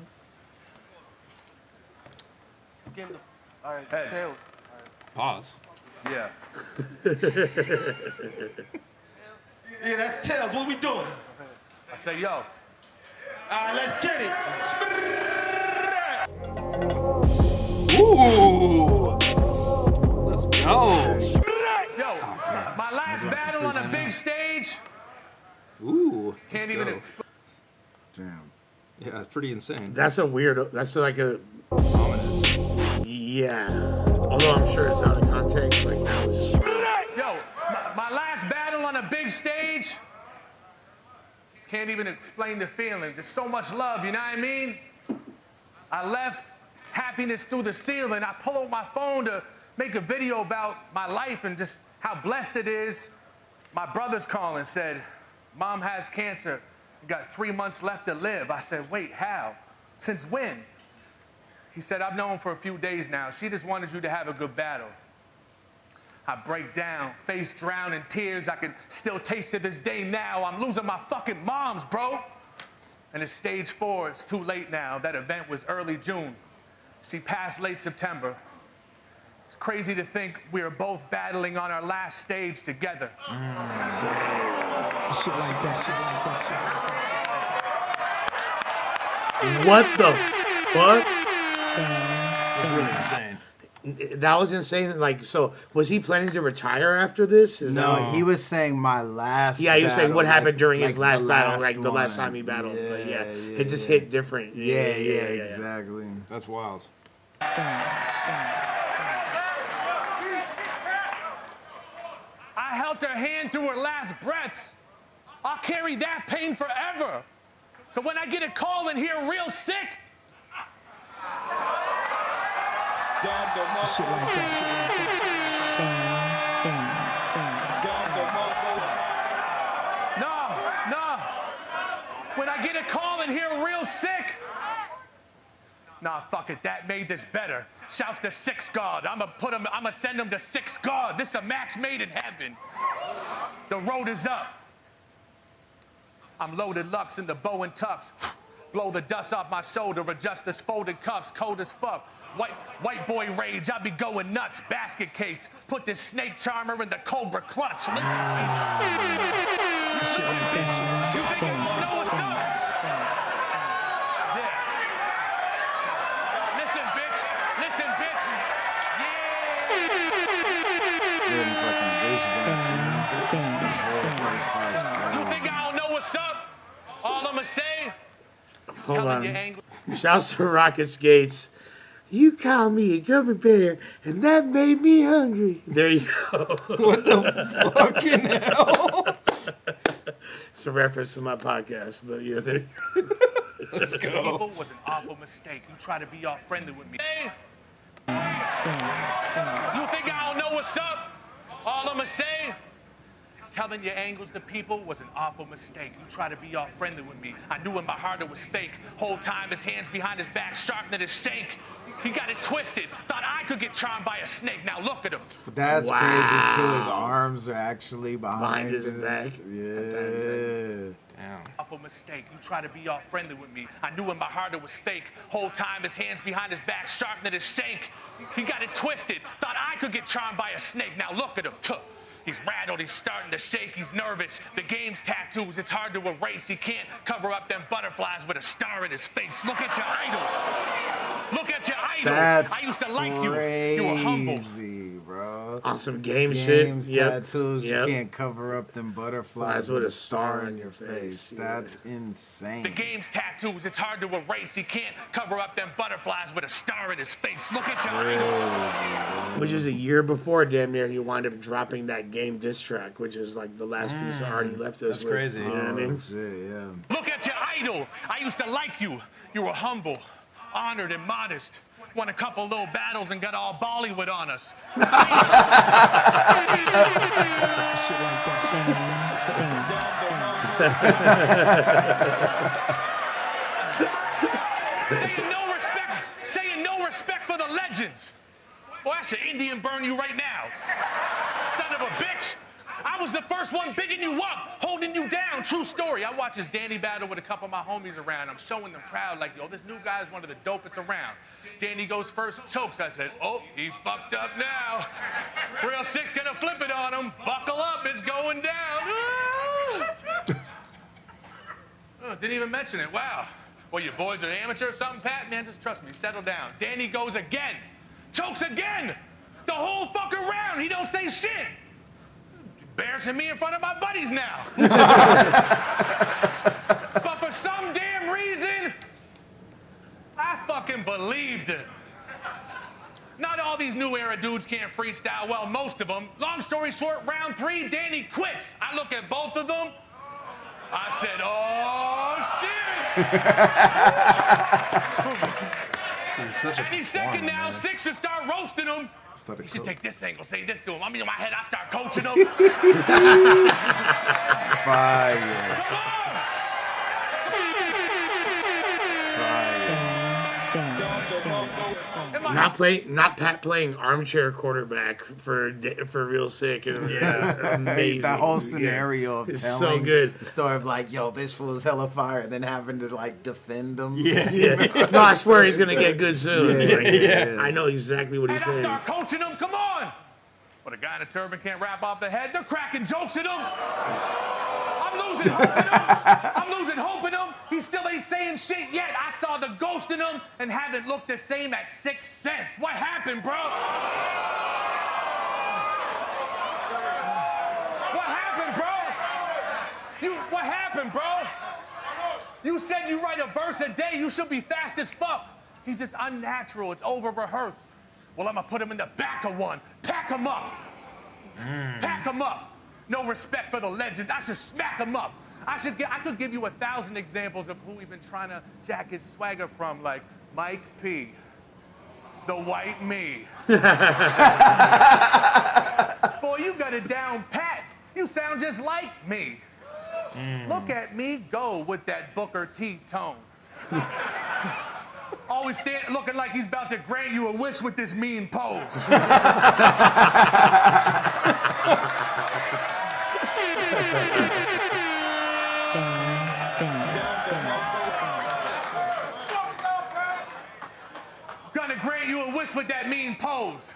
All right, tail. Pause. Yeah. Yeah, that's Tails. What we doing? I say, yo. All right, let's get it. Ooh! Let's go. Yo, my last battle on a big stage. Ooh. Can't let's even go. explain. Damn. Yeah, it's pretty insane. That's a weird. That's like a. Ominous. Yeah. Although I'm sure it's out of context. Like now it's just. Yo, my last battle on a big stage. Can't even explain the feeling. Just so much love, you know what I mean? I left happiness through the ceiling. I pull out my phone to make a video about my life and just how blessed it is. My brother's calling, said, Mom has cancer. You got 3 months left to live. I said, wait, how? Since when? He said, I've known for a few days now. She just wanted you to have a good battle. I break down, face drowned in tears. I can still taste to this day now. I'm losing my fucking moms, bro. And it's stage 4. It's too late now. That event was early June. She passed late September. It's crazy to think we are both battling on our last stage together. What the fuck? It's really insane. That was insane. Like, so was he planning to retire after this? Is No, that, he was saying my last. yeah, he was saying battle, what happened like- during his like last the battle, last like the last one. time he battled. But yeah, yeah, it just yeah. hit different. Yeah, exactly. That's wild. I held her hand through her last breaths. I'll carry that pain forever. So when I get a call in here real sick, no. When I get a call in here real sick, nah, fuck it, that made this better. Shouts to SIKH God. I'ma send him to SIKH God. This is a match made in heaven. The road is up. I'm loaded Lux in the bow and tux. Blow the dust off my shoulder, adjust this folded cuffs, cold as fuck. White boy rage, I be going nuts. Basket case, put this snake charmer in the cobra clutch. Listen, bitch. You think you know what's up? Yeah. Listen, bitch. Listen, bitch. Yeah. You think I don't know what's up? All I'ma say, Hold telling on. you angry. Shouts to Rocket Skates. You called me a gummy bear, and that made me hungry. There you go. What the fucking hell? It's a reference to my podcast, but yeah, there you go. Let's go. People was an awful mistake. You try to be all friendly with me. Hey. You think I don't know what's up? All I'ma say, telling your angles to people was an awful mistake. You try to be all friendly with me. I knew in my heart it was fake. Whole time his hands behind his back, sharpening his shank. He got it twisted. Thought I could get charmed by a snake. Now look at him. That's crazy too. His arms are actually behind his back. Yeah. Damn. Awful mistake. You try to be all friendly with me. I knew in my heart it was fake. Whole time his hands behind his back, sharpening his shank. He got it twisted. Thought I could get charmed by a snake. Now look at him. He's rattled, he's starting to shake, he's nervous. The game's tattoos, it's hard to erase. He can't cover up them butterflies with a star in his face. Look at your idol. Look at your idol. That's I used to like you. You were humble. Bro. On some game shit. Games, tattoos, you can't cover up them butterflies with a star in your face. That's insane. The game's tattoos, it's hard to erase. He can't cover up them butterflies with a star in his face. Look at your idol. Which is a year before, damn near, he wound up dropping that game diss track, which is like the last piece of art he left us That's with. crazy. You know what I mean? Shit, yeah. Look at your idol. I used to like you. You were humble, honored, and modest. Won a couple little battles and got all Bollywood on us. Saying no respect for the legends. Well, I should Indian burn you right now. Son of a bitch. I was the first one bigging you up, holding you down. True story. I watched this Danny battle with a couple of my homies around. I'm showing them proud, like, yo, this new guy's one of the dopest around. Danny goes first, chokes. I said, oh, he fucked up now. Real Sikh's gonna flip it on him. Buckle up, it's going down. Didn't even mention it. Wow. Well, you boys are amateur or something, Pat? Man, just trust me. Settle down. Danny goes again. Chokes again. The whole fucking round. He don't say shit. Embarrassing me in front of my buddies now. But for some damn reason, I fucking believed it. Not all these new era dudes can't freestyle. Well, most of them. Long story short, round 3, Danny quits. I look at both of them. I said, oh, shit. Any second now, SIKH should start roasting him. You should take this angle, say this to him. I mean, in my head, I start coaching him. Fire. Come on. Not Pat playing armchair quarterback for Real Sick. And amazing. That whole scenario of it's telling so good. the story of like, yo, this fool's hella fire, and then having to like defend them. Yeah. No, I swear he's gonna get good soon. Yeah. I know exactly what he's saying. I start coaching him. Come on. But a guy in a turban can't rap off the head. They're cracking jokes at him. I'm losing hope in him. I'm losing hope in him. He still ain't saying shit yet. I saw the ghost in him and haven't looked the same at 6 cents. What happened, bro? What happened, bro? What happened, bro? You said you write a verse a day. You should be fast as fuck. He's just unnatural. It's over-rehearsed. Well, I'm gonna put him in the back of one. Pack him up. Pack him up. No respect for the legend. I should smack him up. I could give you 1,000 examples of who we've been trying to jack his swagger from, like Mike P, the white me. Boy, you got it down pat. You sound just like me. Look at me go with that Booker T tone. Always looking like he's about to grant you a wish with this mean pose. Gonna grant you a wish with that mean pose.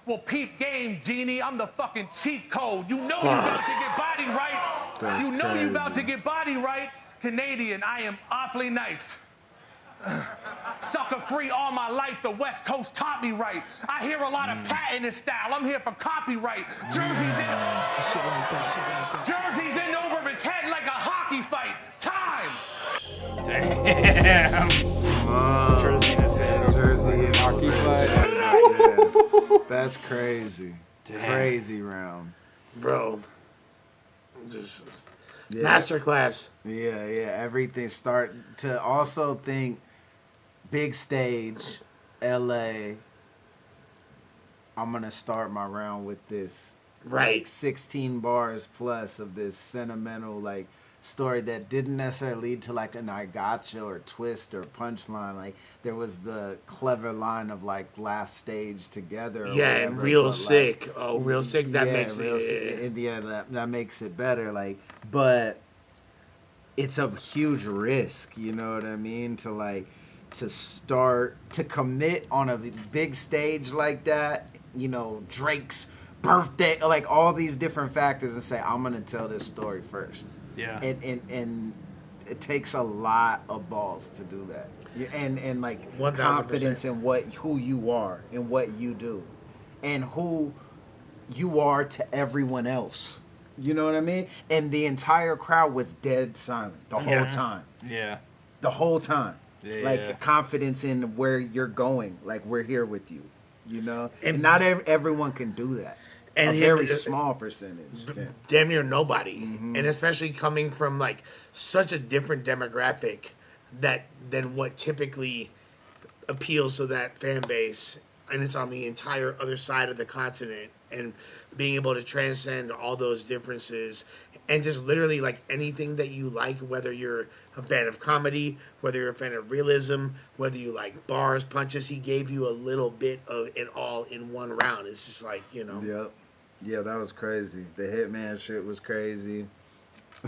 Well, peep game, genie. I'm the fucking cheat code. You know you about to get body right. That's you know crazy. you about to get body right. Canadian, I am awfully nice. Sucker free all my life, the West Coast taught me right. I hear a lot of Pat in his style. I'm here for copyright. Jersey's in over his head like a hockey fight. Time. Damn. Jersey in his head. Jersey and hockey fight. Yeah. That's crazy. Damn. Crazy round. Bro. Just Masterclass. Yeah, everything start to also think big stage, LA. I'm gonna start my round with this. Right. Like 16 bars plus of this sentimental like story that didn't necessarily lead to like an I gotcha or twist or punchline. Like there was the clever line of like last stage together. Or whatever, and Real but, Sick. Like, Oh, Real Sick. That makes real, it. Yeah, that makes it better. Like, but it's a huge risk. You know what I mean? To like to start to commit on a big stage like that. You know, Drake's birthday, like all these different factors, and say I'm gonna tell this story first. Yeah. And it takes a lot of balls to do that. And like 1000%. confidence in who you are and what you do, and who you are to everyone else. You know what I mean? And the entire crowd was dead silent the whole time. Yeah. The whole time. Yeah. Like confidence in where you're going. Like we're here with you. You know, and not everyone can do that. And a very small percentage. Damn near nobody. And especially coming from like such a different demographic than what typically appeals to that fan base, and it's on the entire other side of the continent, and being able to transcend all those differences and just literally like anything that you like, whether you're a fan of comedy, whether you're a fan of realism, whether you like bars, punches, he gave you a little bit of it all in one round. It's just like, you know. Yep. Yeah, that was crazy. The Hitman shit was crazy.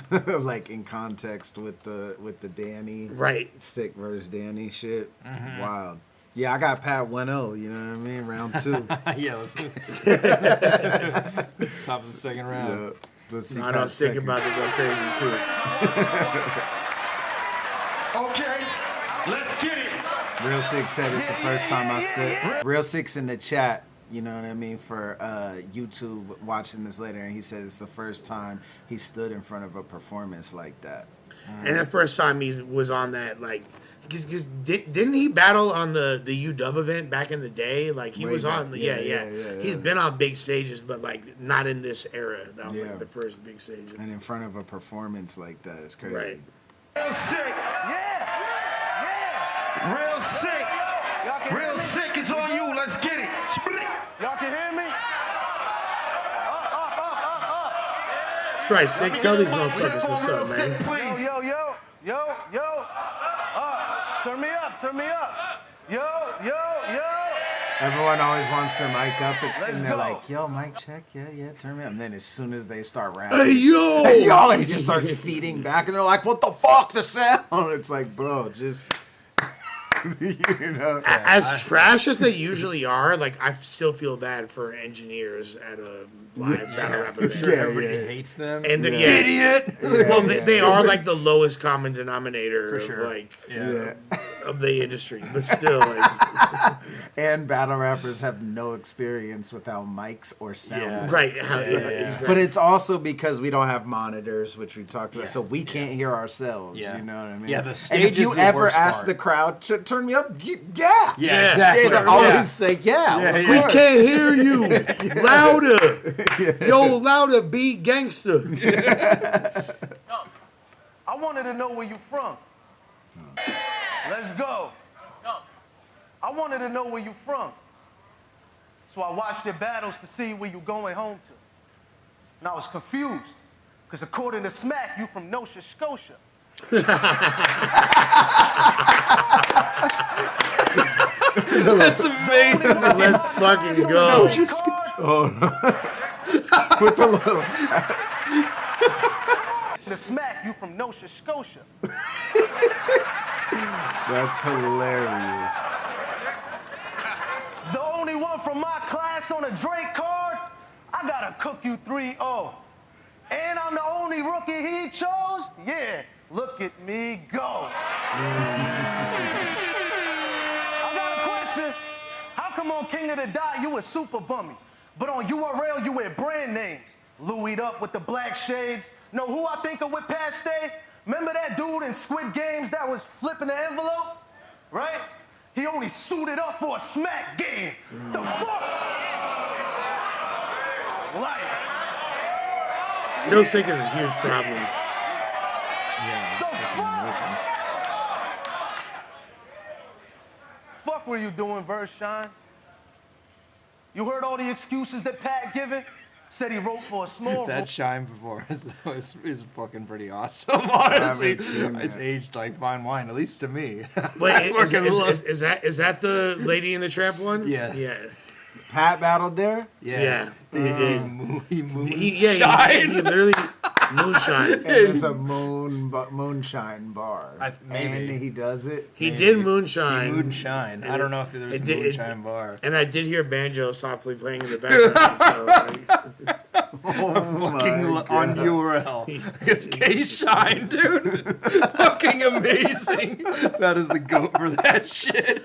Like in context with the Danny. Right. SIKH versus Danny shit. Wild. Yeah, I got Pat 1-0, you know what I mean? Round 2. Yeah, let's do it. Top of the second round. Yeah. Let's see. I know SIKH about to go crazy too. Okay, let's get it. Real SIKH said it's the first time I stood. Real SIKH's in the chat, you know what I mean, for YouTube watching this later, and he said it's the first time he stood in front of a performance like that. And the first time he was on that, like, because didn't he battle on the UW event back in the day? Like, he was on, yeah. He's been on big stages, but, like, not in this era. That was, like, the first big stage. And in front of a performance like that, it's crazy. Right. Real SIKH. Yeah. Real SIKH. Real SIKH is on you. Let's get it. Y'all can hear me? That's right, SIKH. Tell these motherfuckers what's up, man. Yo. Turn me up. Yo. Everyone always wants their mic up, and they're go. like, yo, mic check, yeah, turn me up. And then as soon as they start rapping, Hey, yo! and he just starts feeding back, and they're like, what the fuck, the sound? It's like, bro, just, you know. As trash as they usually are, like, I still feel bad for engineers at a live battle rap event. Everybody hates them. And idiot. Well, they are like the lowest common denominator For sure. of like of the industry, but still, like, And battle rappers have no experience without mics or sound. right? Exactly. But it's also because we don't have monitors, which we talked about, so we can't hear ourselves. Yeah. You know what I mean? Yeah, the And stage if you is the ever worst ask part. the crowd to turn me up, yeah, Yeah, exactly. They always say yeah. Of We course. can't hear you. Louder. Yo, louder, beat gangster. I wanted to know where you from. Let's go. I wanted to know where you from. So I watched your battles to see where you going home to. And I was confused, because according to SMAC, you from Nova Scotia. That's amazing. Let's fucking go. With the little. The SMAC, you from Nova Scotia. That's hilarious. The only one from my class on a Drake card, I gotta cook you 3-0. And I'm the only rookie he chose? Yeah, look at me go. I got a question. How come on King of the Dot you a super bummy, but on URL you wear brand names? Louis'd up with the black shades. Know who I think of with Paste? Remember that dude in Squid Games that was flipping the envelope? Right? He only suited up for a smack game. The fuck? Like, No SIKH is a huge problem. Yeah, it's The fucking fuck? amazing. Fuck were you doing, Verse Shine? You heard all the excuses that Pat given? Said he wrote for a small That room. Shine performance is fucking pretty awesome, honestly. haven't seen It's that. aged like fine wine, at least to me. Wait, fucking love- is that the Lady in the Tramp one? Yeah. Yeah. Pat battled there. Yeah. He did. He moved He literally moonshine. And it's a moonshine bar. Maybe. And he does it. He Maybe. did moonshine. Moonshine. I don't know if there's a moonshine bar. And I did hear banjo softly playing in the background. So, Fucking on URL. It's K-Shine, dude. Fucking amazing. That is the goat for that shit.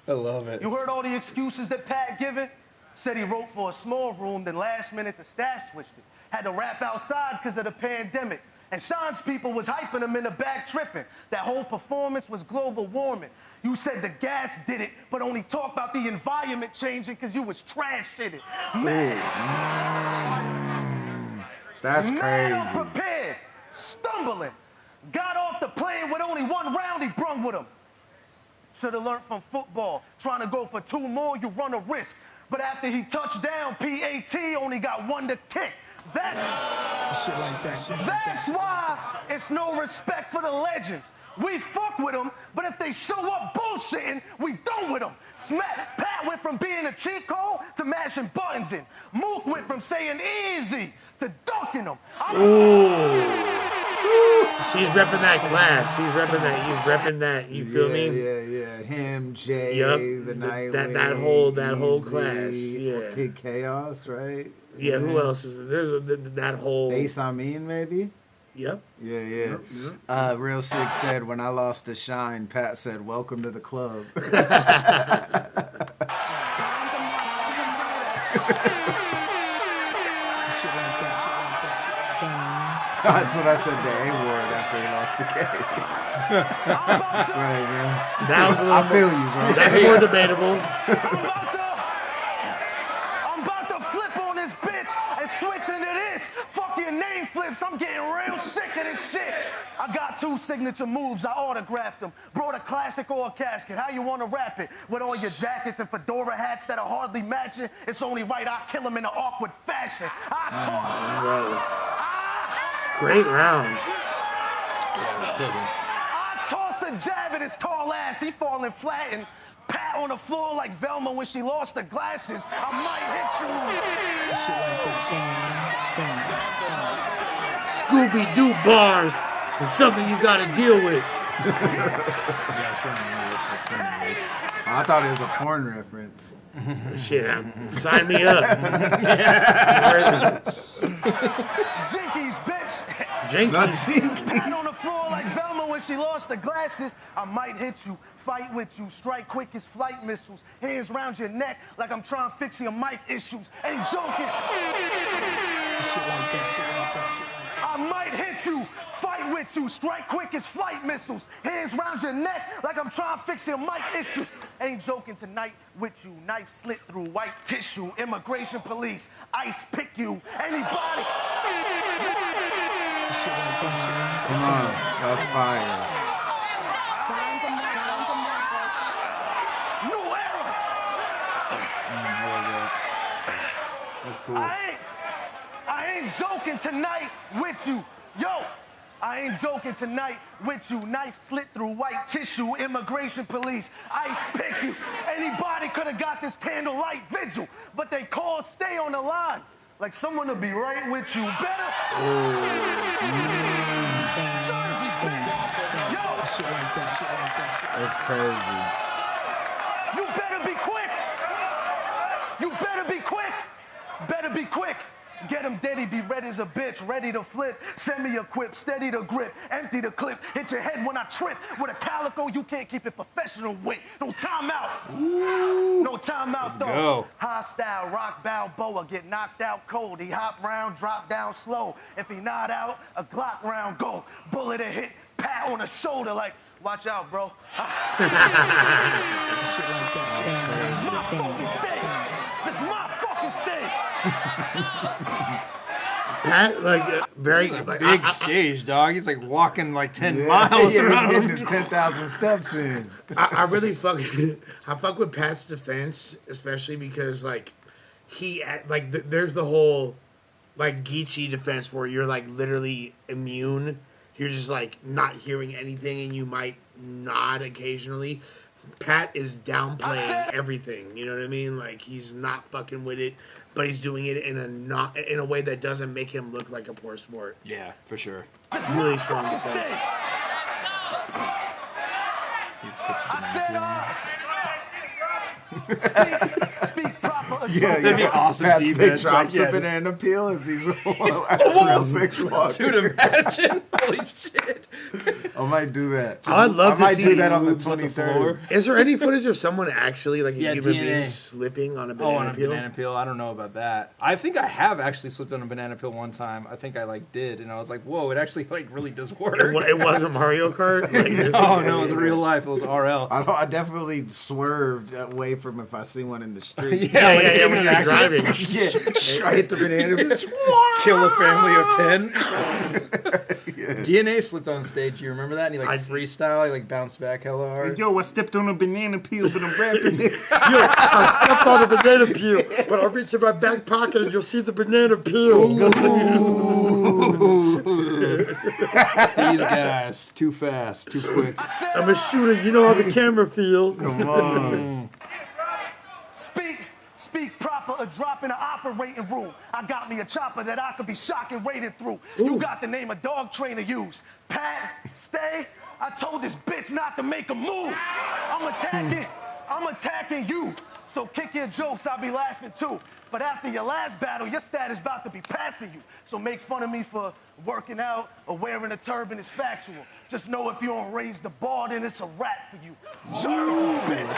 I love it. You heard all the excuses that Pat given? Said he wrote for a small room, then last minute the staff switched it. Had to rap outside because of the pandemic. And Sean's people was hyping him in the back tripping. That whole performance was global warming. You said the gas did it, but only talk about the environment changing because you was trashed in it. Man, That's man crazy. unprepared, stumbling. Got off the plane with only one round he brung with him. Should have learned from football. Trying to go for 2 more, you run a risk. But after he touched down, PAT only got 1 to kick. That's why it's no respect for the legends. We fuck with them, but if they show up bullshitting, we done with them. Smack. Pat went from being a cheat code to mashing buttons in. Mook went from saying easy to dunking them. he's repping that class. He's repping that. You feel me? Yeah. Him, Jay, Yep. the Nightwing. That whole class. Yeah. Kid Chaos, right? Yeah. Who else is there? That whole. Ace Amin, maybe? Yep. Yeah. Real Sick said, when I lost the shine, Pat said, welcome to the club. That's what I said to A-Ward after he lost the K. Right, man. That was a little I feel you, bro. That's more debatable. I'm about to flip on this bitch and switch into this. Fuck your name flips. I'm getting real sick of this shit. I got 2 signature moves. I autographed them. Brought a classic or a casket. How you want to rap it? With all your jackets and fedora hats that are hardly matching. It's only right I kill him in an awkward fashion. Great round. Yeah, that's good. I toss a jab at his tall ass. He falling flat and Pat on the floor like Velma when she lost the glasses. I might hit you. Scooby-Doo bars is something you got to deal with. I thought it was a porn reference. Shit, sign me up. Jinkies, bitch. Jinkies. Pat on the floor like Velma when she lost the glasses. I might hit you, fight with you, strike quick as flight missiles. Hands round your neck like I'm trying to fix your mic issues. Ain't joking. I might hit you, fight with you, strike quick as flight missiles. Hands round your neck like I'm trying to fix your mic issues. Ain't joking tonight with you. Knife slit through white tissue. Immigration police, ICE pick you. Anybody? Come on, that's fire. New era. That's cool. I ain't joking tonight with you. Yo, I ain't joking tonight with you. Knife slit through white tissue. Immigration police, ICE pick you. Anybody could have got this candlelight vigil, but they call stay on the line. Like someone to be right with you. Better. Jersey, bitch. Yo. That's crazy. You better be quick. You better be quick. Better be quick. Get him dead, he be red as a bitch, ready to flip. Send me a quip, steady to grip, empty the clip. Hit your head when I trip. With a calico, you can't keep it professional with. No timeout. No timeout, though. Go. Hostile, rock Balboa, get knocked out cold. He hop round, drop down slow. If he not out, a Glock round go. Bullet a hit, pat on the shoulder like, watch out, bro. This is my fucking stage. This is my fucking stage. Pat, like, very like, Big stage, dog. He's like walking like 10 Yeah, miles yeah, around. he's getting his 10,000 steps in. I really fuck with Pat's defense, especially because like there's the whole like Geechee defense where you're like literally immune. You're just like not hearing anything, and you might nod occasionally. Pat is downplaying everything. You know what I mean? Like he's not fucking with it, but he's doing it in a way that doesn't make him look like a poor sport. Yeah, for sure. It's really strong defense. He's such a Speak proper. Yeah, That'd be awesome Pat defense. drops Like, a yeah, banana peel as he's as SIKH walking. Dude, imagine. Holy shit. I might do that. I'd love I to might see do that on the moves on the 23rd. floor. Is there any footage of someone actually, like a Yeah, human DNA. being, slipping on a Oh, banana on a peel? banana peel? I don't know about that. I think I have actually slipped on a banana peel one time. I think I like did, and I was like, "Whoa, it actually like really does work." It wasn't Mario Kart. Like, Oh no, it was real life. It was RL. I definitely swerved away from if I see one in the street. yeah, like, yeah, in when an you're accident, driving. Yeah, straight the banana peel. kill a family of 10. DNA slipped on stage. You remember that? And he like freestyle. He like bounced back hella hard. Yo, I stepped on a banana peel, but I'm rapping. I stepped on a banana peel, but I'll reach in my back pocket and you'll see the banana peel. These guys, too fast, too quick. I'm a shooter. You know how the camera feels. Come on. Speak proper, a drop in the operating room. I got me a chopper that I could be shocking rated through. You got the name of dog trainer use. Pat, stay. I told this bitch not to make a move. I'm attacking you. So kick your jokes, I'll be laughing too. But after your last battle, your status about to be passing you. So make fun of me for working out or wearing a turban is factual. Just know if you don't raise the bar, then it's a wrap for you. Jersey, bitch.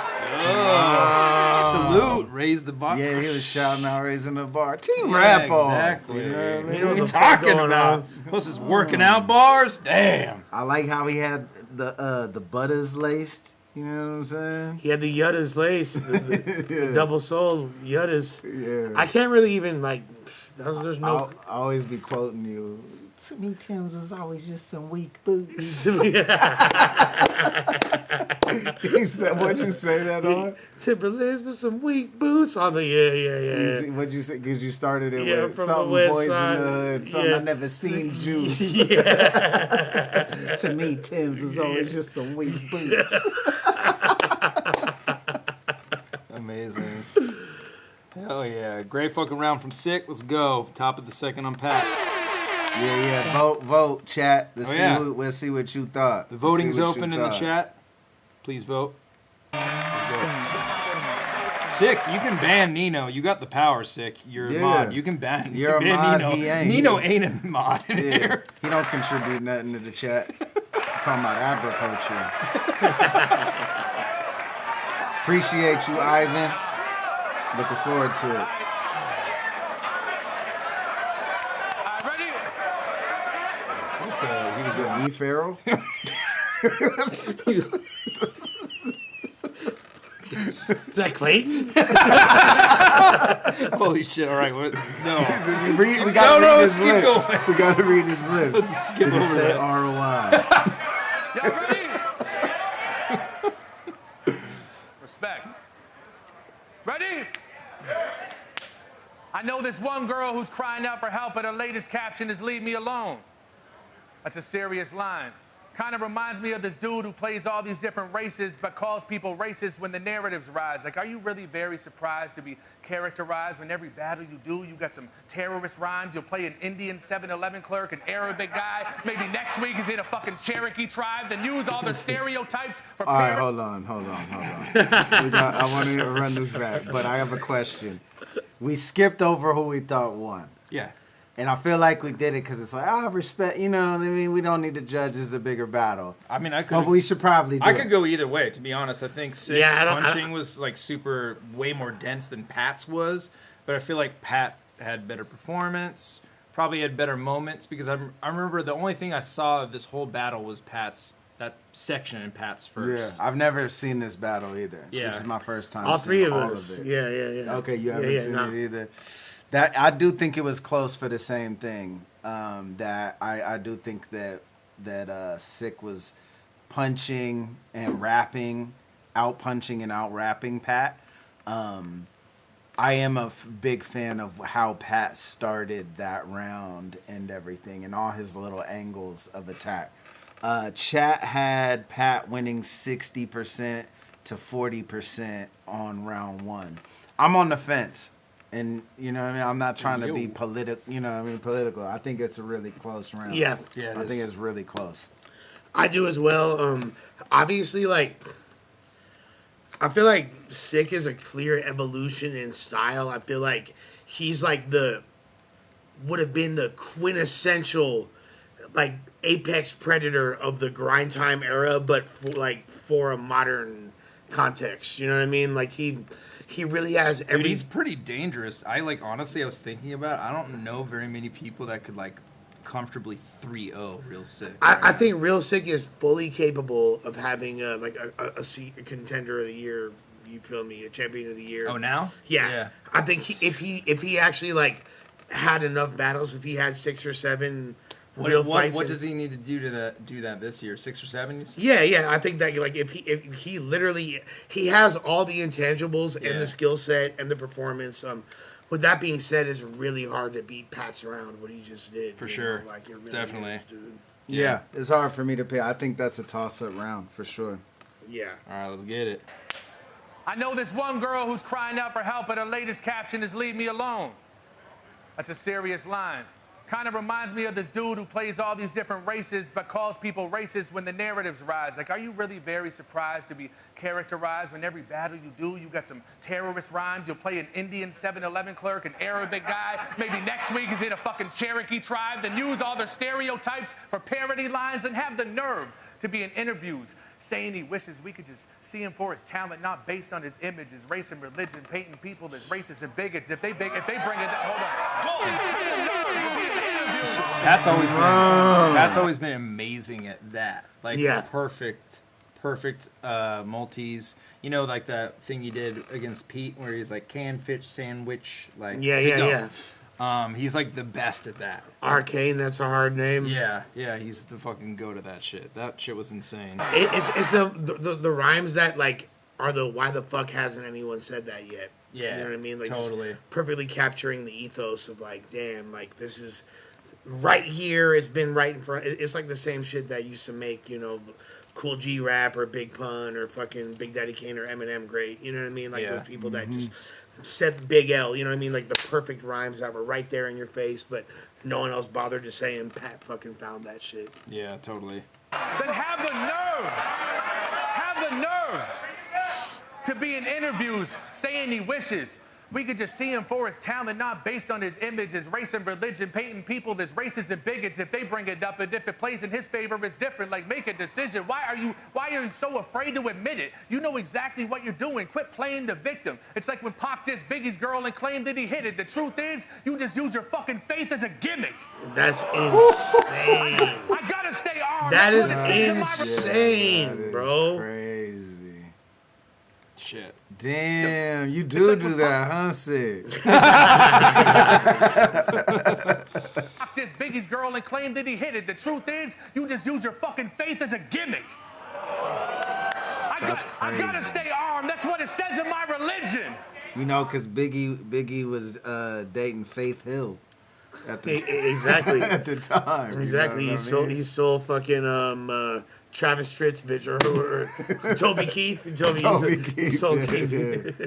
Salute, raise the bar. Yeah, he was shouting out, raising the bar. Team Yeah, rap on. exactly. You know what I mean? What are what you the fuck talking going about? on? Plus, it's working out bars. Damn. I like how he had the butters laced. You know what I'm saying? He had the Yuttas lace, the double sole Yuttas. Yeah. I can't really even like. There's no. I'll always be quoting you. To me, Tim's was always just some weak boots. He said, "What'd you say that on?" Timberlands with some weak boots on the yeah. What'd you say? Because you started it Yeah, with from the something west boys side. in the hood, something Yeah. I never seen juice. Yeah. To me, Tim's was always just some weak boots. Amazing. Hell yeah. Great fucking round from SIKH. Let's go. Top of the second on Pat. Yeah. Vote, chat. Let's see what you thought. The voting's open in the chat. Please vote. SIKH, you can ban Nino. You got the power, SIKH. You're a mod. You can ban, You're ban a mod, Nino. he ain't. Nino ain't a mod in here. He don't contribute nothing to the chat. Talking about agriculture. Appreciate you, Ivan. Looking forward to it. Ready? He was Is it E. Farrell? Is that Clayton? Holy shit! All right, what? No. We gotta read his keep lips. going. We gotta read his lips. Let's skip Did he over say that. ROI? Y'all ready? Respect. Ready? I know this one girl who's crying out for help, but her latest caption is "Leave me alone." That's a serious line. Kind of reminds me of this dude who plays all these different races but calls people racist when the narratives rise. Like, are you really very surprised to be characterized when every battle you do, you got some terrorist rhymes? You'll play an Indian 7-Eleven clerk, an Arabic guy. Maybe next week he's in a fucking Cherokee tribe. Then use all their stereotypes for All right, hold on. I want to run this back, but I have a question. We skipped over who we thought won. Yeah. And I feel like we did it because it's like, respect, you know what I mean? We don't need to judge this a bigger battle. I mean, But we should probably do I it. could go either way, to be honest. I think SIKH's punching was like way more dense than Pat's was, but I feel like Pat had better performance, probably had better moments, because I remember the only thing I saw of this whole battle was that section in Pat's first. Yeah, I've never seen this battle either. Yeah. This is my first time All seeing three of all us. of it. Yeah. Okay, you haven't seen it either. That I do think it was close for the same thing. That I do think that SIKH was punching and rapping, out punching and out rapping Pat. I am a big fan of how Pat started that round and everything, and all his little angles of attack. Chat had Pat winning 60% to 40% on round 1. I'm on the fence. And, you know what I mean? I'm not trying to be political. I think it's a really close round. Yeah. I think it's really close. I do as well. Obviously, like, I feel like SIKH is a clear evolution in style. I feel like he's like would have been the quintessential, like, apex predator of the grind time era, but for a modern context. You know what I mean? Like, he really has every... Dude, he's pretty dangerous. Honestly, I was thinking about, I don't know very many people that could, comfortably 3-0 Real SIKH. I think Real SIKH is fully capable of having, a contender of the year, you feel me, a champion of the year. Oh, now? Yeah. I think if he actually, had enough battles, if he had 6 or 7... What does he need to do that this year? 6 or 7? You said? Yeah. I think that if he literally he has all the intangibles and the skill set and the performance. With that being said, it's really hard to beat Pat's round what he just did. For sure, it really definitely. is, dude. Yeah, it's hard for me to pick. I think that's a toss-up round for sure. Yeah. All right, let's get it. I know this one girl who's crying out for help, but her latest caption is "Leave me alone." That's a serious line. Kind of reminds me of this dude who plays all these different races but calls people racist when the narratives rise. Are you really very surprised to be characterized when every battle you do, you got some terrorist rhymes? You'll play an Indian 7-Eleven clerk, an Arabic guy. Maybe next week he's in a fucking Cherokee tribe. Then use all their stereotypes for parody lines and have the nerve to be in interviews saying he wishes we could just see him for his talent, not based on his image, his race and religion, painting people as racist and bigots. If they bring it, hold on. That's always been amazing at that. Perfect multis. You know, like that thing you did against Pete where he's like can fish sandwich. Yeah. He's like the best at that. Arcane, that's a hard name. Yeah, he's the fucking go to that shit. That shit was insane. It's the rhymes that are the why the fuck hasn't anyone said that yet? Yeah, you know what I mean? Totally. Just perfectly capturing the ethos of damn, this is right here. It's been right in front. It's like the same shit that used to make Cool G Rap or Big Pun or fucking Big Daddy Kane or Eminem great. You know what I mean? Those people that just said Big L. You know what I mean? The perfect rhymes that were right there in your face, but no one else bothered to say, and Pat fucking found that shit. Yeah, totally. Then have the nerve to be in interviews saying he wishes we could just see him for his talent, not based on his image, his race and religion, painting people as racists and bigots if they bring it up, and if it plays in his favor, it's different. Make a decision. Why are you so afraid to admit it? You know exactly what you're doing. Quit playing the victim. It's like when Pac dissed Biggie's girl and claimed that he hit it. The truth is, you just use your fucking faith as a gimmick. That's insane. I gotta stay armed. That is insane, bro. Crazy. Shit. Damn, you do that, huh, SIKH? This Biggie's girl and claimed that he hit it. The truth is, you just use your fucking faith as a gimmick. I gotta stay armed. That's what it says in my religion. You know, because Biggie was dating Faith Hill at the exactly at the time. Exactly. You know he stole fucking Travis Tritt's bitch or Toby Keith. Toby Keith.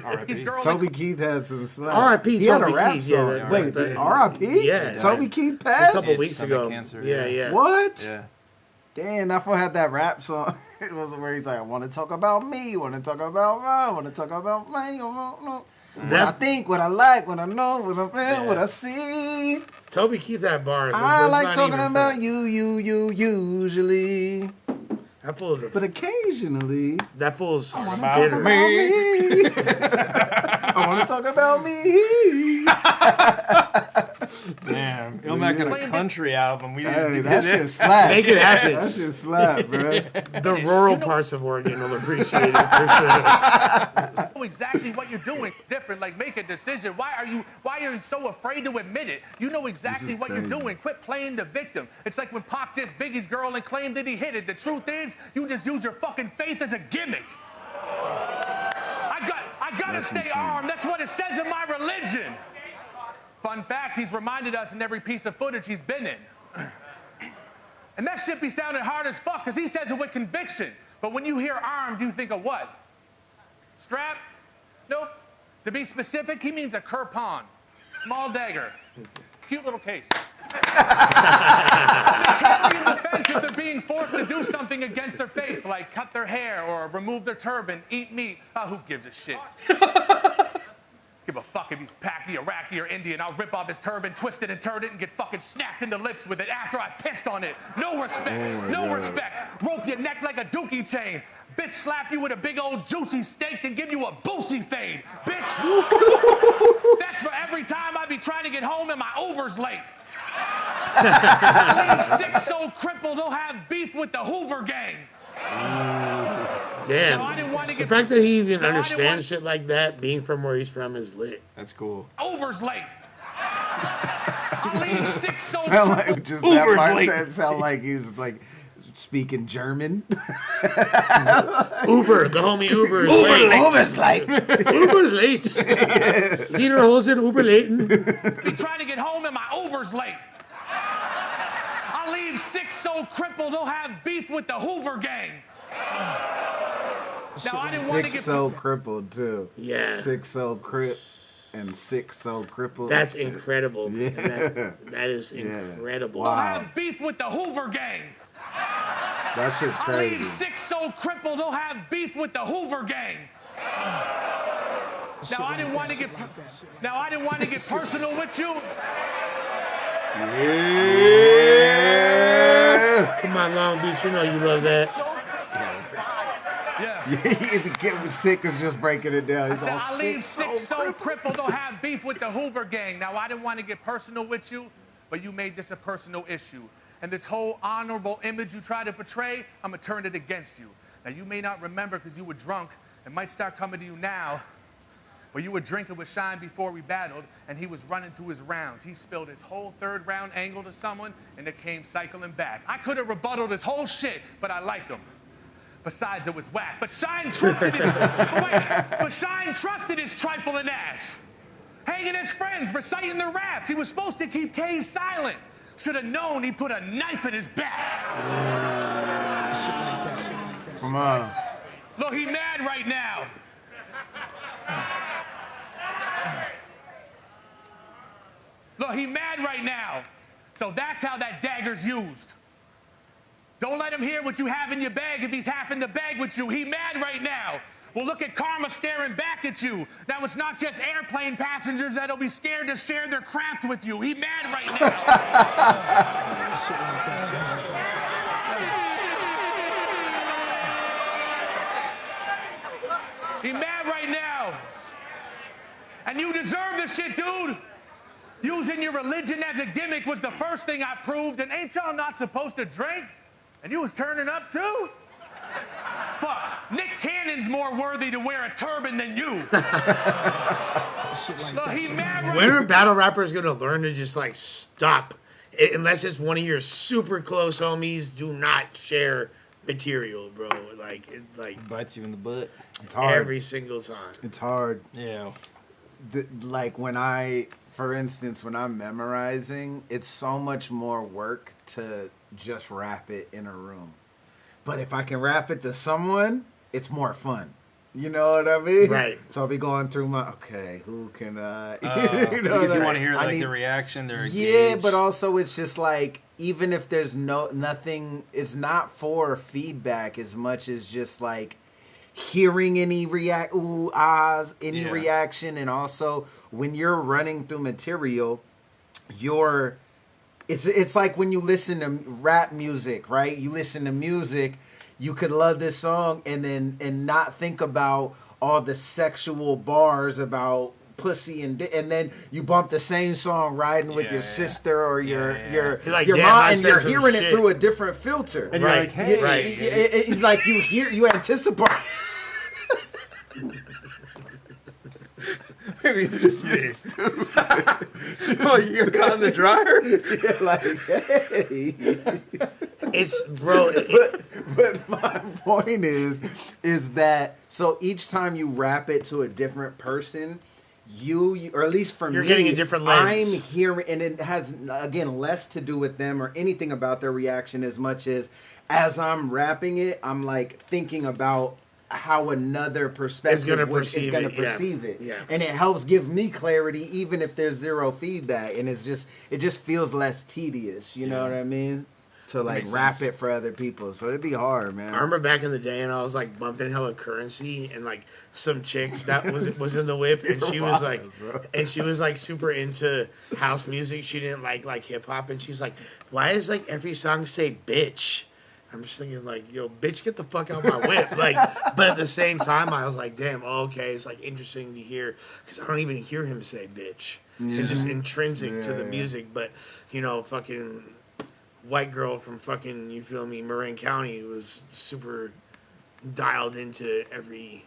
R.I.P. Toby Keith had some slack. R.I.P. He had a Toby rap Keith. song. Yeah, Wait, R.I.P. Yeah. Toby Keith A passed couple weeks ago. Cancer, Yeah. What? Yeah. Damn, that fool had that rap song. It was where he's like, I want to talk about me, want to talk about I want to talk about me. What I think, what I like, what I know, what I feel, what I see. Toby Keith had bars. I like talking about you, usually. That fool's But occasionally. That fool's I want to talk about me. I want to talk about me. Damn. ILLMAC got a country album. That shit slap. Make it happen. That shit slap, bro. The rural parts of Oregon will appreciate it for sure. know exactly what you're doing different. Like, make a decision. Why are you so afraid to admit it? You know exactly what you're doing. Quit playing the victim. It's like when Pac dissed Biggie's girl and claimed that he hit it. The truth is, you just use your fucking faith as a gimmick. I gotta stay armed. That's what it says in my religion. Fun fact, he's reminded us in every piece of footage he's been in. And that shit be sounding hard as fuck, because he says it with conviction. But when you hear armed, you think of what? Strap? Nope. To be specific, he means a kirpan. Small dagger. Cute little case. Carrying defense if they're being forced to do something against their faith, like cut their hair or remove their turban, eat meat. Oh, who gives a shit? Give a fuck if he's Paki, Iraqi, or Indian. I'll rip off his turban, twist it and turn it, and get fucking snapped in the lips with it after I pissed on it. No respect. No respect. Rope your neck like a dookie chain. Bitch slap you with a big old juicy steak and give you a boosie fade. Bitch. That's for every time I be trying to get home and my Uber's late. I leave sick so crippled they'll have beef with the Hoover gang. Damn. So I didn't want to get the fact that he even understands shit like that, being from where he's from, is lit. That's cool. Uber's late. I leave sick so Sound crippled. like just Uber's that part late. sound like he's like speaking German. Uber, the homie Uber is late. Uber's late. Uber's late. Peter Holzen, Uber late. Be trying to get home and my Uber's late. I leave sick so crippled they'll have beef with the Hoover gang. Now I didn't want to Sick get so crippled too. Yeah. Sick so and sick so crippled. That's incredible. Yeah. That is incredible. Wow. have beef with the Hoover gang. That shit's I leave crazy. sick so crippled they'll have beef with the Hoover gang. Now I didn't want to get personal with you. Yeah. Come on, Long Beach, you know you love that. Yeah. The kid was sick was just breaking it down. He's all I leave sick so crippled. crippled they'll have beef with the Hoover gang. Now I didn't want to get personal with you, but you made this a personal issue. And this whole honorable image you try to portray, I'm gonna turn it against you. Now you may not remember because you were drunk. It might start coming to you now. But you were drinking with Shine before we battled, and he was running through his rounds. He spilled his whole third round angle to someone, and it came cycling back. I could have rebutted his whole shit, but I like him. Besides, it was whack. But Shine trusted his trifling ass. Hanging his friends, reciting their raps. He was supposed to keep K silent. Should have known he put a knife in his back. Come on. Look, he mad right now. Look, he mad right now. So that's how that dagger's used. Don't let him hear what you have in your bag if he's half in the bag with you. He mad right now. Well, look at karma staring back at you. Now, it's not just airplane passengers that'll be scared to share their craft with you. He mad right now. He mad right now. And you deserve this shit, dude. Using your religion as a gimmick was the first thing I proved, and ain't y'all not supposed to drink? And you was turning up too? Fuck, Nick Cannon's more worthy to wear a turban than you. Look, he mad right. When are battle rappers gonna learn to just like stop? Unless it's one of your super close homies, do not share material, bro. It Bites you in the butt. It's hard. every single time. It's hard. Yeah. For instance, when I'm memorizing, it's so much more work to just rap it in a room. But if I can rap it to someone, it's more fun. You know what I mean? Right. So I'll be going through who can Because you want to hear their reaction, their yeah, engaged. but also it's just like, even if there's nothing, it's not for feedback as much as just like hearing any reaction, and also when you're running through material, it's like when you listen to rap music, right? You listen to music, you could love this song and not think about all the sexual bars about pussy and then you bump the same song riding with your sister or your like, your damn, mom, I and said you're some hearing shit. it through a different filter. And you're like, hey. Right. It's like you anticipate. Maybe it's just me. Oh, you got caught in the dryer? Yeah, like, hey. It's bro. But my point is that so each time you rap it to a different person, you or at least for You're me, getting a different lens. I'm hearing, and it has again less to do with them or anything about their reaction as much as I'm rapping it, I'm like thinking about how another perspective is going to perceive it. Yeah. And it helps give me clarity even if there's zero feedback, and it just feels less tedious, you know what I mean? To like rap it for other people. So it'd be hard, man. I remember back in the day and I was like bumping hella Currency and like some chick that was in the whip and she was like super into house music. She didn't like hip hop and she's like, why does like every song say bitch? I'm just thinking like, yo, bitch, get the fuck out my whip. Like, but at the same time, I was like, damn, okay, it's like interesting to hear because I don't even hear him say bitch. Yeah. It's just intrinsic to the music. But you know, fucking white girl from fucking, you feel me, Marin County was super dialed into every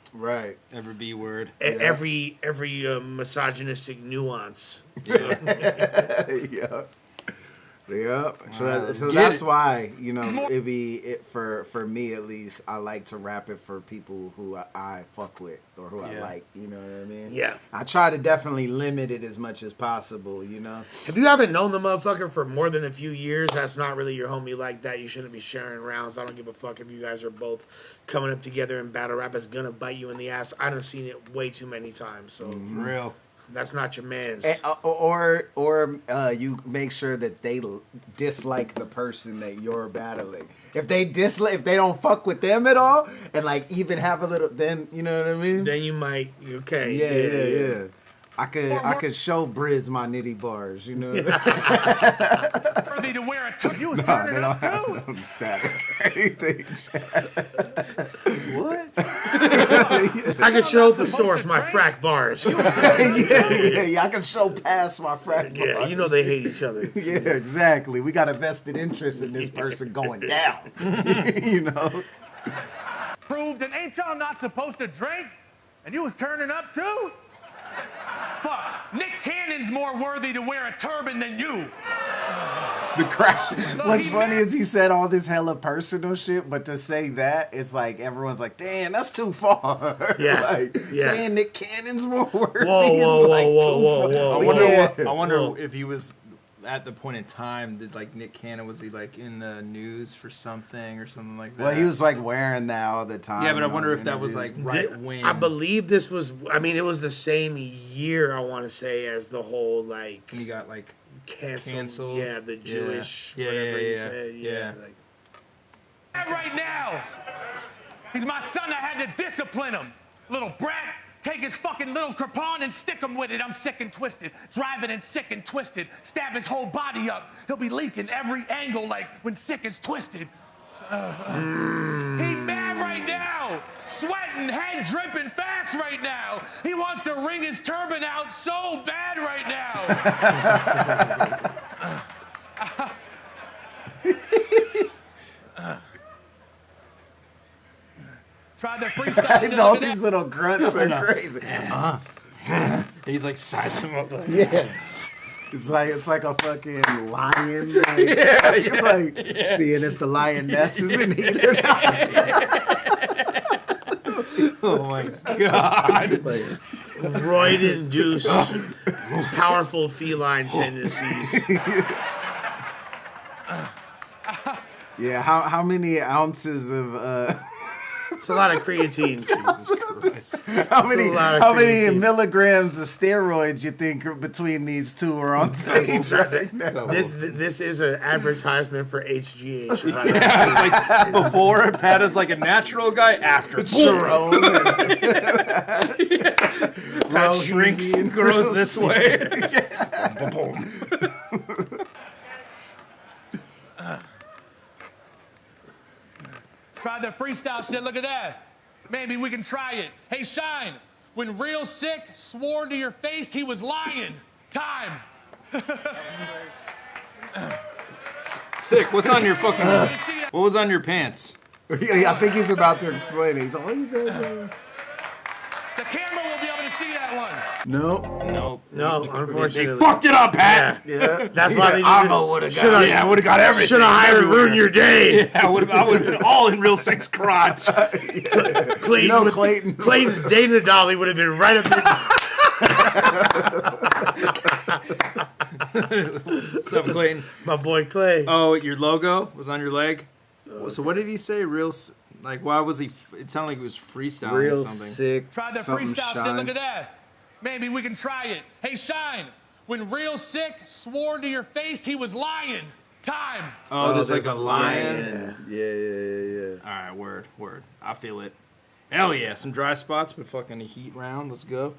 B word, every misogynistic nuance. Yeah. Yep. So that's why, you know, for me at least, I like to rap it for people who I fuck with or who I like, you know what I mean? Yeah. I try to definitely limit it as much as possible, you know? If you haven't known the motherfucker for more than a few years, that's not really your homie like that. You shouldn't be sharing rounds. I don't give a fuck if you guys are both coming up together and battle rap is gonna bite you in the ass. I done seen it way too many times. So for real. That's not your man's. Or you make sure that they dislike the person that you're battling. If they don't fuck with them at all, and like even have a little, then you know what I mean. Then you might okay. Yeah. I could show Briz my nitty bars, you know. Worthy to wear a you was turning up too. I'm static. Anything. What? I can show the source my frack bars. Yeah. I can show past my frack bars. Yeah, you know they hate each other. Yeah, exactly. We got a vested interest in this person going down. You know. Proved, and ain't y'all not supposed to drink? And you was turning up too? Fuck, Nick Cannon's more worthy to wear a turban than you. The crash. What's funny is he said all this hella personal shit, but to say that, it's like everyone's like, damn, that's too far. Yeah. Saying Nick Cannon's more worthy Whoa. I wonder if he was at the point in time, did like Nick Cannon, was he like in the news for something or something like that? Well, he was like wearing that all the time. Yeah, but I wonder if that was like when. I believe this was, it was the same year, I want to say, as the whole like. He got like canceled. Yeah, the Jewish, whatever he said. Yeah. Like. Right now, he's my son. I had to discipline him. Little brat. Take his fucking little crepon and stick him with it. I'm sick and twisted. Driving and sick and twisted. Stab his whole body up. He'll be leaking every angle like when sick is twisted. He mad right now. Sweating, head dripping fast right now. He wants to wring his turban out so bad right now. Try the freestyle. All these little grunts are crazy. He's like sizing him up. Like, yeah. It's like a fucking lion. Like, seeing if the lioness is in heat or not. Oh my god. Like, roid-induced, powerful feline tendencies. Yeah, how many ounces of it's a lot of creatine. Jesus Christ. How many milligrams of steroids you think between these two are on stage right now? This is an advertisement for HGH. Yeah, it's like before Pat is like a natural guy, after Jerome. Pat shrinks and grows this way. Boom. Try the freestyle shit, look at that. Maybe we can try it. Hey, Shine, when Real Sick swore to your face he was lying. Time. Sick, what's on your fucking... what was on your pants? Yeah, I think he's about to explain it. He's like, he says, The camera will be able to see that one. Nope. No, They unfortunately. fucked it up, Pat. Yeah. That's why they Avo would have got it. Yeah, I would have got everything. Should have hired everywhere. Ruin Your Day. Yeah, I would have been all in Real Sikh's crotch. Clayton. Clayton's Dana Dolly would have been right up there. What's up, Clayton? My boy Clay. Oh, your logo was on your leg? So what did he say? Like, why was he... It sounded like he was freestyling or Real something. sick. Tried the something freestyle shit. shine. Look at that. Maybe we can try it. Hey, Shine. When Real Sikh swore to your face he was lying. Time. Oh, there's like a lion. Yeah. All right, word. I feel it. Hell yeah, some dry spots, but fucking a heat round. Let's go.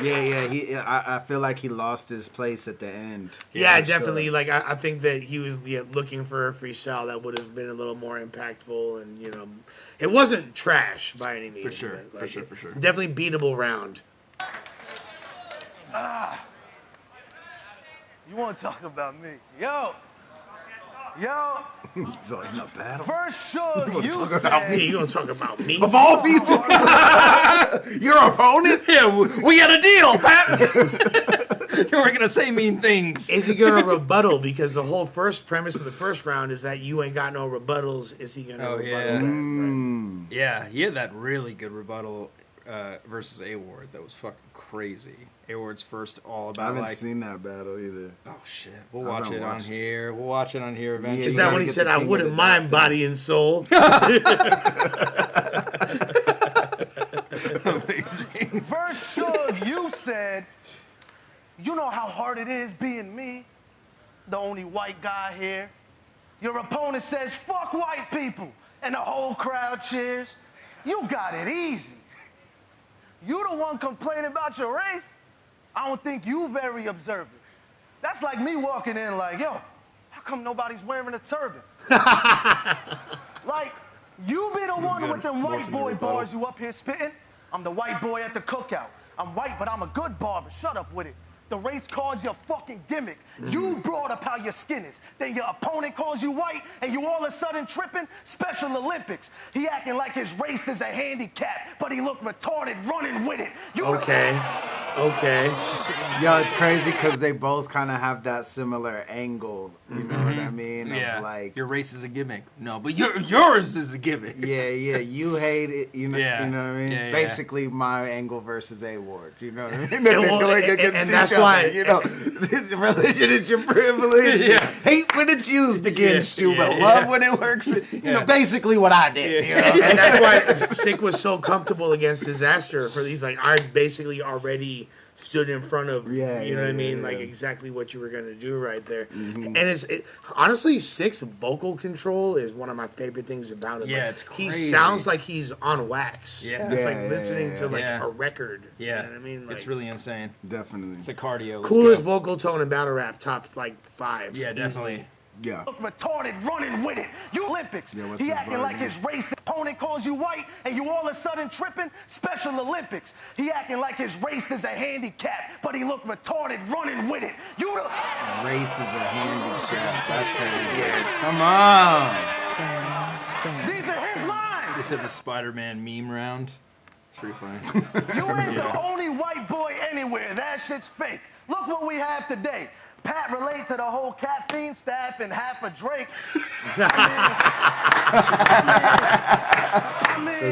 Yeah. I feel like he lost his place at the end. Yeah, definitely. Sure. Like I think that he was looking for a freestyle that would have been a little more impactful, and it wasn't trash by any means. For sure. Definitely beatable round. You want to talk about me? Yo. So in a battle. First Suge, you About said... me? You gonna talk about me? Of all people, your opponent. Yeah, we got a deal, Pat. You weren't gonna say mean things. Is he gonna rebuttal? Because the whole first premise of the first round is that you ain't got no rebuttals. Is he gonna rebuttal? Yeah. That? Right? Yeah, he had that really good rebuttal versus A-Ward. That was fucking crazy. A-Ward's first all about I haven't seen that battle either. Oh shit, we'll watch it on here. We'll watch it on here eventually. Is that when he said, "I wouldn't mind body and soul"? Amazing. First Suge, you said, you know how hard it is being me, the only white guy here. Your opponent says, fuck white people, and the whole crowd cheers. You got it easy. You the one complaining about your race? I don't think you very observant. That's like me walking in like, yo, how come nobody's wearing a turban? Like, you be the one with them white boy bars you up here spitting. I'm the white boy at the cookout. I'm white, but I'm a good barber. Shut up with it. The race card's your fucking gimmick. You brought up how your skin is. Then your opponent calls you white, and you all of a sudden tripping. Special Olympics. He acting like his race is a handicap, but he looked retarded running with it. Okay. Yo, it's crazy because they both kind of have that similar angle. You know what I mean? Yeah. Of like, your race is a gimmick. No, but yours is a gimmick. Yeah. You hate it. You know what I mean? Yeah. Basically, my angle versus A-Ward. You know what I mean? They're going against and each that's other. why, You know, religion is your privilege. Yeah. Hate when it's used against you, but love when it works. You know, basically what I did. You know? And that's why SIKH was so comfortable against disaster. For these, like, I basically already stood in front of, you know what I mean? Like, exactly what you were going to do right there. And honestly, SIKH's vocal control is one of my favorite things about him. Yeah, like, it's crazy. He sounds like he's on wax. Yeah. It's like listening to, like, Yeah. a record. Yeah. You know what I mean? Like, It's really insane. Definitely. It's a cardio. Let's coolest go. vocal tone in battle rap, top, like, 5. Yeah, definitely. Easily. Yeah. Look retarded running with it. You Olympics. what's He his acting bar like again? his race opponent calls you white, and you all of a sudden tripping. Special Olympics. He acting like his race is a handicap, but he looked retarded running with it. You the Race is a handicap. That's crazy. Come on. These are his They lines. said the Spider-Man meme round. It's pretty funny. You ain't the only white boy anywhere. That shit's fake. Look what we have today. Pat relate to the whole caffeine staff and half a Drake. That's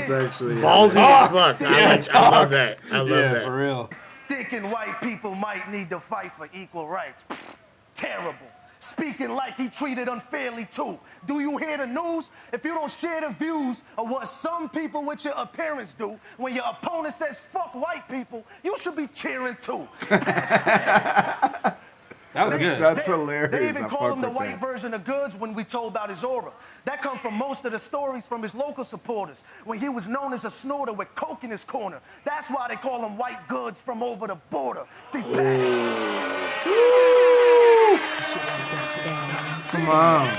actually Ballsy as fuck. I love that. I love that. For real. Thinking white people might need to fight for equal rights. Pfft, terrible. Speaking like he treated unfairly too. Do you hear the news? If you don't share the views of what some people with your appearance do, when your opponent says fuck white people, you should be cheering too. That was good. That's hilarious. They even I call fuck him the with white that. version of Goods when we told about his aura. That comes from most of the stories from his local supporters, when he was known as a snorter with coke in his corner. That's why they call him White Goods from over the border. See, Come on.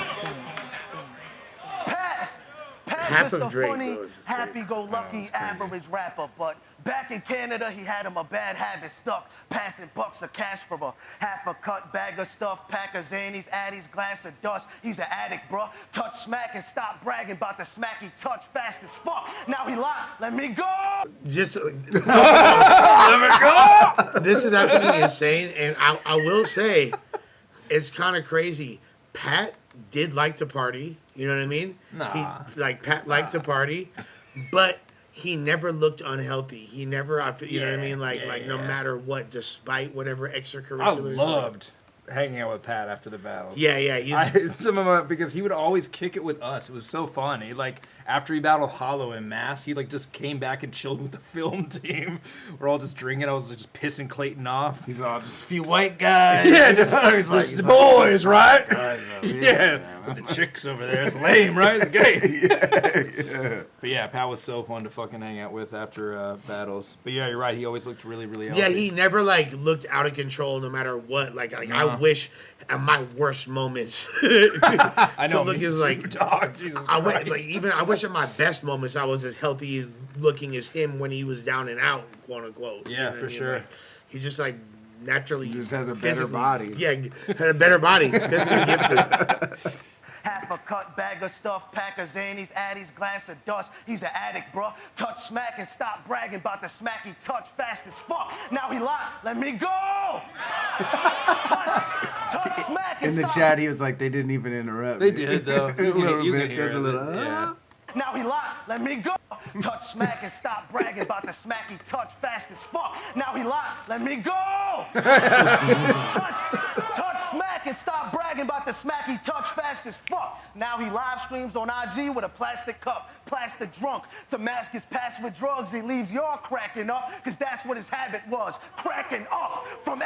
Pat half just of a Drake, funny, though, is the same. happy-go-lucky, average rapper. But back in Canada, he had him a bad habit stuck, passing bucks of cash for a half a cut bag of stuff, pack of Xannies, Addies, glass of dust. He's an addict, bruh. Touch smack and stop bragging about the smack he touch fast as fuck. Now he locked. Let me go. Just let me go. This is absolutely insane, and I will say, it's kind of crazy. Pat did like to party. You know what I mean? Nah. Pat liked to party, but he never looked unhealthy. He never, you know what I mean? No matter what, despite whatever I extracurriculars. loved hanging out with Pat after the battles. Yeah. Because he would always kick it with us. It was so fun. He after he battled Hollow in Mass, he just came back and chilled with the film team. We're all just drinking. I was just pissing Clayton off. He's all just a few white guys. Yeah, just the boys, right? Yeah, with the chicks over there. It's lame, right? It's gay. Yeah. But yeah, Pat was so fun to fucking hang out with after battles. But yeah, you're right. He always looked really, really healthy. Yeah, he never looked out of control no matter what. I wish at my worst moments I know. to look as dog. Jesus I Christ. wish at my best moments I was as healthy looking as him when he was down and out, quote unquote. Yeah, for sure. He just naturally He just has a better physically- body. Yeah, had a better body. Physically gifted. Half a cut bag of stuff, pack of Xannies, Addies, glass of dust. He's an addict, bruh. Touch smack and stop bragging about the smack he touch fast as fuck. Now he locked. Let me go. touch smack and In the stop. chat, he was like, they didn't even interrupt. They me. did, though. A little You can bit. hear There's a it. little. Yeah. Now he locked. Let me go. Touch smack and stop bragging about the smack he touch fast as fuck. Now he locked. Let me go. touch smack and stop bragging about the smack he touch fast as fuck. Now he live streams on IG with a plastic cup, plastic drunk. To mask his past with drugs, he leaves y'all cracking up, because that's what his habit was, cracking up from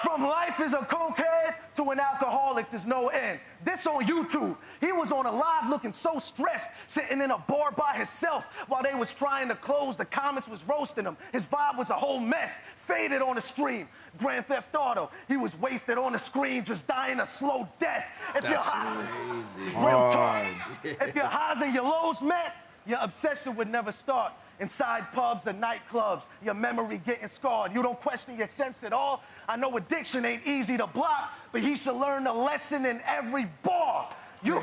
From life is a cokehead to an alcoholic, there's no end. This on YouTube. He was on a live looking so stressed, sitting in a bar by himself while they was trying to close. The comments was roasting him. His vibe was a whole mess, faded on the stream. Grand Theft Auto, he was wasted on the screen, just dying a slow death. If That's crazy. crazy. Real talk. If your highs and your lows met, your obsession would never start. Inside pubs and nightclubs, your memory getting scarred. You don't question your sense at all. I know addiction ain't easy to block, but he should learn the lesson in every bar. You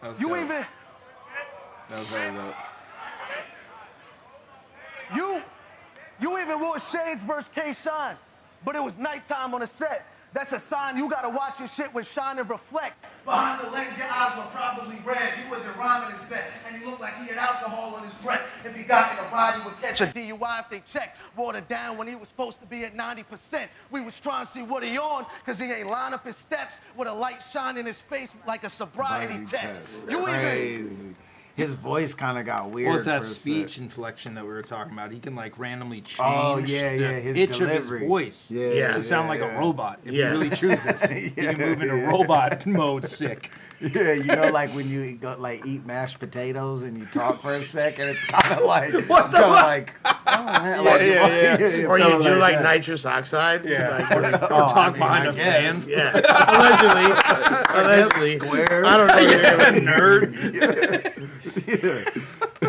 That was even very dope. you even wore shades versus K-Shine, but it was nighttime on the set. That's a sign you gotta watch your shit with shine and reflect. Behind the lens, your eyes were probably red. He wasn't rhyming his best, and he looked like he had alcohol in his breath. If he got in a ride, he would catch a DUI if they checked. Watered down when he was supposed to be at 90%. We was trying to see what he on, cause he ain't line up his steps with a light shine in his face like a sobriety test. You Crazy. His voice kind of got weird. Well, it's that for a speech sec. inflection that we were talking about. He can randomly change his the pitch of delivery. his voice Yeah, to sound like a robot. If he Yeah. really chooses, he can move into robot mode. Sick. Yeah, you know, like when you go eat mashed potatoes and you talk for a second, it's kind of like What's kinda up? like, oh, man, Yeah. it's Or you kinda do that. nitrous oxide. Yeah. Like, Or talk behind I a guess. fan. yeah. Allegedly. Square. I don't know. Nerd.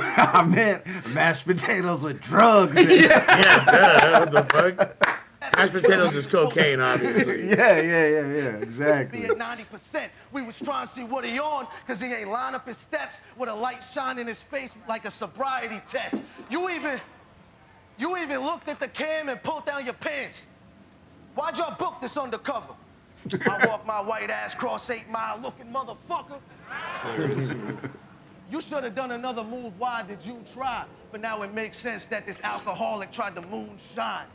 I meant mashed potatoes with drugs. In. What the fuck? Mashed potatoes is cocaine, obviously. Yeah, be exactly. at 90%. We was trying to see what he on, cause he ain't line up his steps with a light shine in his face like a sobriety test. You even looked at the cam and pulled down your pants. Why'd y'all book this undercover? I walk my white ass cross 8 Mile looking motherfucker. You should have done another move. Why did you try? But now it makes sense that this alcoholic tried to moonshine.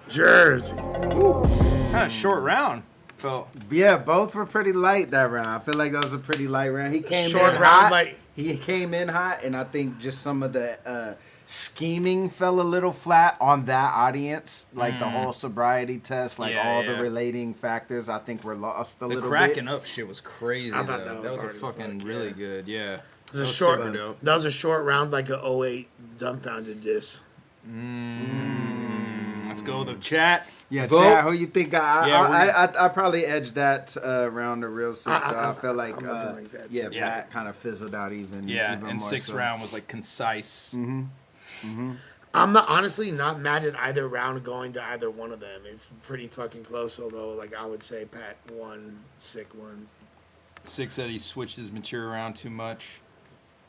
Jersey. Kind of short round. Felt. Yeah, both were pretty light that round. I feel like that was a pretty light round. He came Short in round, hot. like- He came in hot, and I think just some of the scheming fell a little flat on that audience. Like the whole sobriety test, like all the relating factors, I think were lost a The little cracking bit. up shit was crazy. I thought though. that was a hard as fucking fuck, really yeah. good. Yeah. It was That a was short. super dope. That was a short round, like a 08 dumbfounded diss. That's Let's go the chat. Yeah, Vote. chat. Who you think? Yeah, I probably edged that round to real sick. I felt like, I'm looking like that, yeah, too. Pat kind of fizzled out even. Yeah, even and more sixth so. round was like concise. I'm not honestly not mad at either round going to either one of them. It's pretty fucking close, although like I would say Pat won, Sick won. Six said he switched his material around too much.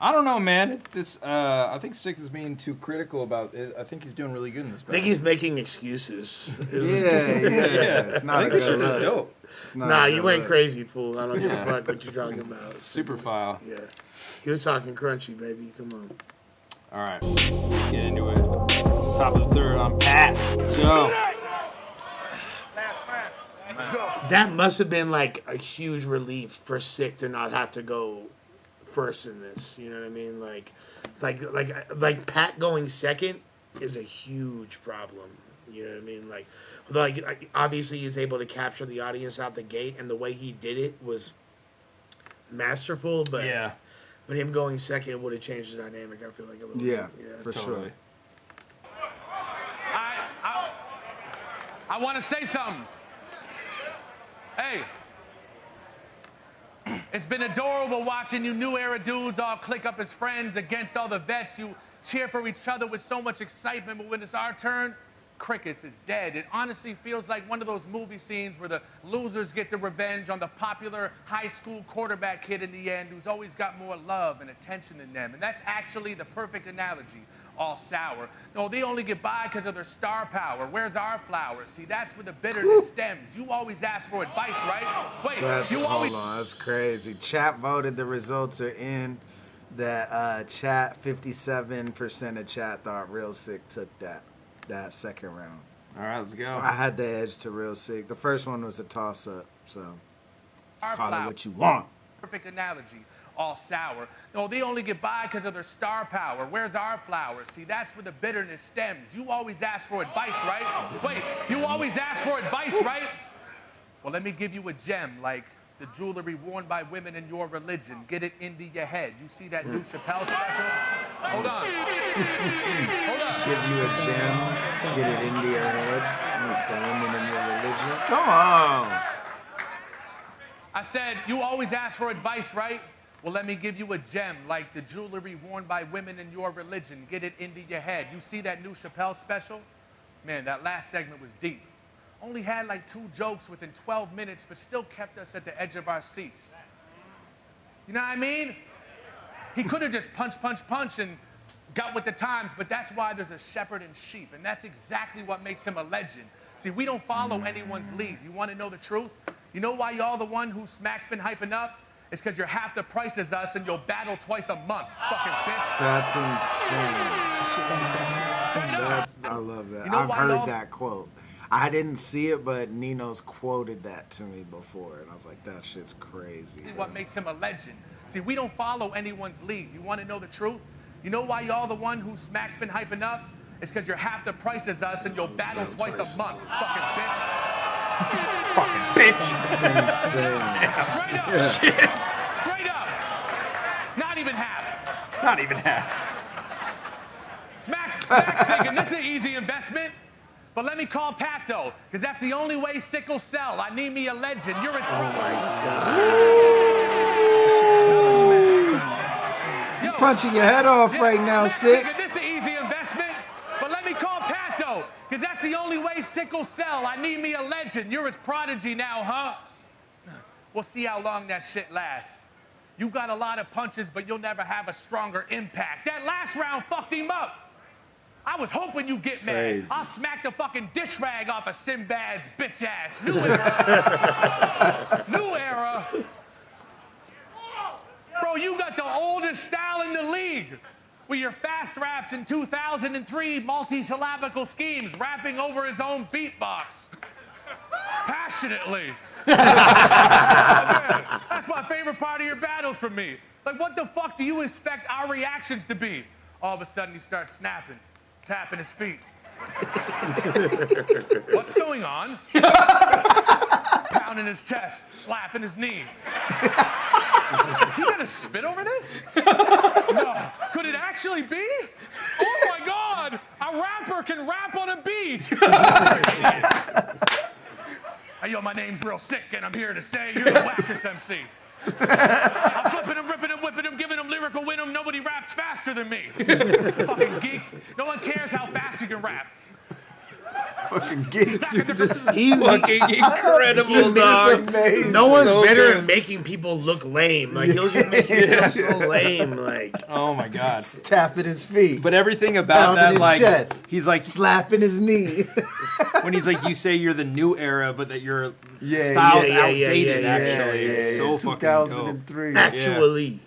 I don't know, man. I think Sick is being too critical about it. I think he's doing really good in this I battle. think he's making excuses. Yeah. It's not I think a this good shit is look. dope. It's not Nah, a you good went look. crazy, fool. I don't give Yeah. a fuck what you're talking about. Super file. Yeah. He was talking crunchy, baby. Come on. All right, let's get into it. Top of the third on Pat. Let's go. That must have been like a huge relief for Sick to not have to go first in this. You know what I mean? Like Pat going second is a huge problem. You know what I mean? Like obviously he's able to capture the audience out the gate, and the way he did it was masterful. But Yeah, but him going second would have changed the dynamic. I feel like a little Yeah, bit. for totally. sure. I want to say something. Hey, it's been adorable watching you new era dudes all click up as friends against all the vets. You cheer for each other with so much excitement, but when it's our turn, crickets is dead. It honestly feels like one of those movie scenes where the losers get the revenge on the popular high school quarterback kid in the end who's always got more love and attention than them. And that's actually the perfect analogy, all sour. No, they only get by because of their star power. Where's our flowers? See, that's where the bitterness stems. You always ask for advice, right? Wait, Hold on, that's crazy. Chat voted. The results are in. That chat, 57% of chat thought Real Sick took that second round. All right, let's go. I had the edge to Real Sick. The first one was a toss-up, so our call it flowers. what you want. Perfect analogy, all sour. No, they only get by because of their star power. Where's our flowers? See, that's where the bitterness stems. You always ask for advice, right? Wait, you always ask for advice, right? Well, let me give you a gem, like the jewelry worn by women in your religion. Get it into your head. You see that new Chappelle special? Hold on. Hold on. Give you a gem, get it into your head. Like the women in your religion. Come on. I said, you always ask for advice, right? Well, let me give you a gem, like the jewelry worn by women in your religion. Get it into your head. You see that new Chappelle special? Man, that last segment was deep. Only had like 2 jokes within 12 minutes, but still kept us at the edge of our seats. You know what I mean? He could have just punch, and got with the times, but that's why there's a shepherd and sheep, and that's exactly what makes him a legend. See, we don't follow anyone's lead. You want to know the truth? You know why y'all the one who Smack's been hyping up? It's because you're half the price as us and you'll battle twice a month, fucking bitch. That's insane. I love that. You know I've why heard y'all- that quote. I didn't see it, but Nino's quoted that to me before, and I was like, that shit's crazy. What makes him a legend. See, we don't follow anyone's lead. You want to know the truth? You know why y'all the one who Smack's been hyping up? It's because you're half the price as us and you'll battle twice a month, fucking bitch. Fucking bitch. Insane. Straight up. Shit. Straight up. Not even half. Not even half. Smack's thinking this is an easy investment. But let me call Pat, though, because that's the only way Sick will sell. I need me a legend. You're his He's punching your head off right now, Sick. This is an easy investment. But let me call Pat, though, because that's the only way Sick will sell. I need me a legend. You're his prodigy now, huh? We'll see how long that shit lasts. You got a lot of punches, but you'll never have a stronger impact. That last round fucked him up. I was hoping you'd get mad. Crazy. I'll smack the fucking dish rag off of Sinbad's bitch ass. New era. New era. Bro, you got the oldest style in the league. With your fast raps in 2003, multi-syllabical schemes, rapping over his own beatbox. Passionately. That's my favorite part of your battles from me. Like, what the fuck do you expect our reactions to be? All of a sudden, he starts snapping, tapping his feet. What's going on? Pounding his chest, slapping his knee. Is he gonna spit over this? No. Could it actually be? Oh my God! I A rapper can rap on a beat. Hey, yo, my name's real sick, and I'm here to say you're the wackest MC. I'm flipping him, ripping him, whipping him, giving him lyrical venom. Nobody raps faster than me. Fucking geek. No one cares how fast you can rap. Fucking geek. He's fucking incredible, dog. No one's So better good. at making people look lame. Like he'll just make you feel so lame. Like Oh my god. Tapping his feet. But everything about Pounding that, his like, chest. he's like, Slapping his knee. when he's like, you say you're the new era, but that your Yeah, style's yeah, yeah, outdated, yeah, actually. It's so fucking dope. 2003. actually,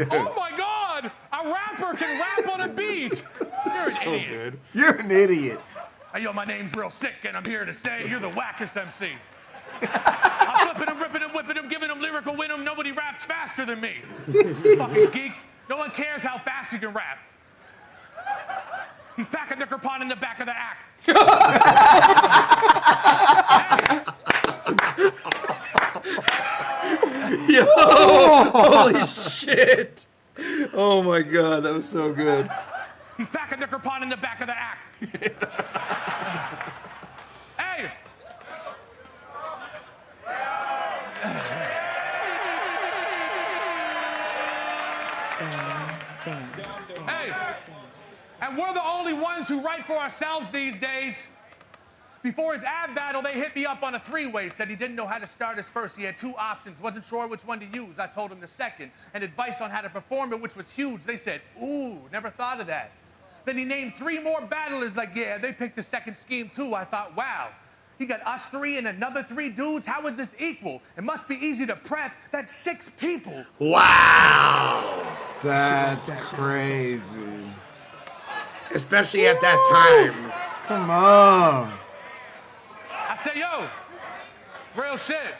Oh my God! A rapper can rap on a beat. You're an idiot. You're an idiot. Hey, yo, my name's real sick, and I'm here to say you're the wackest MC. I'm flipping him, ripping him, whipping him, giving him lyrical venom. Nobody raps faster than me. Fucking geek. No one cares how fast you can rap. He's packing the Krapon in the back of the act. Yo, holy shit. Oh my god, that was so good. He's packing the Krapon in the back of the act. Hey! Hey! And we're the only ones who write for ourselves these days. Before his ab battle, they hit me up on a three-way, said he didn't know how to start his first. He had two options, wasn't sure which one to use. I told him the second, and advice on how to perform it, which was huge. They said, ooh, never thought of that. Then he named three more battlers, like, yeah, they picked the second scheme too. I thought, wow, he got us three and another three dudes? How is this equal? It must be easy to prep. That's 6 people. wow. That's crazy. Especially at that time. Come on. I say, yo, real shit.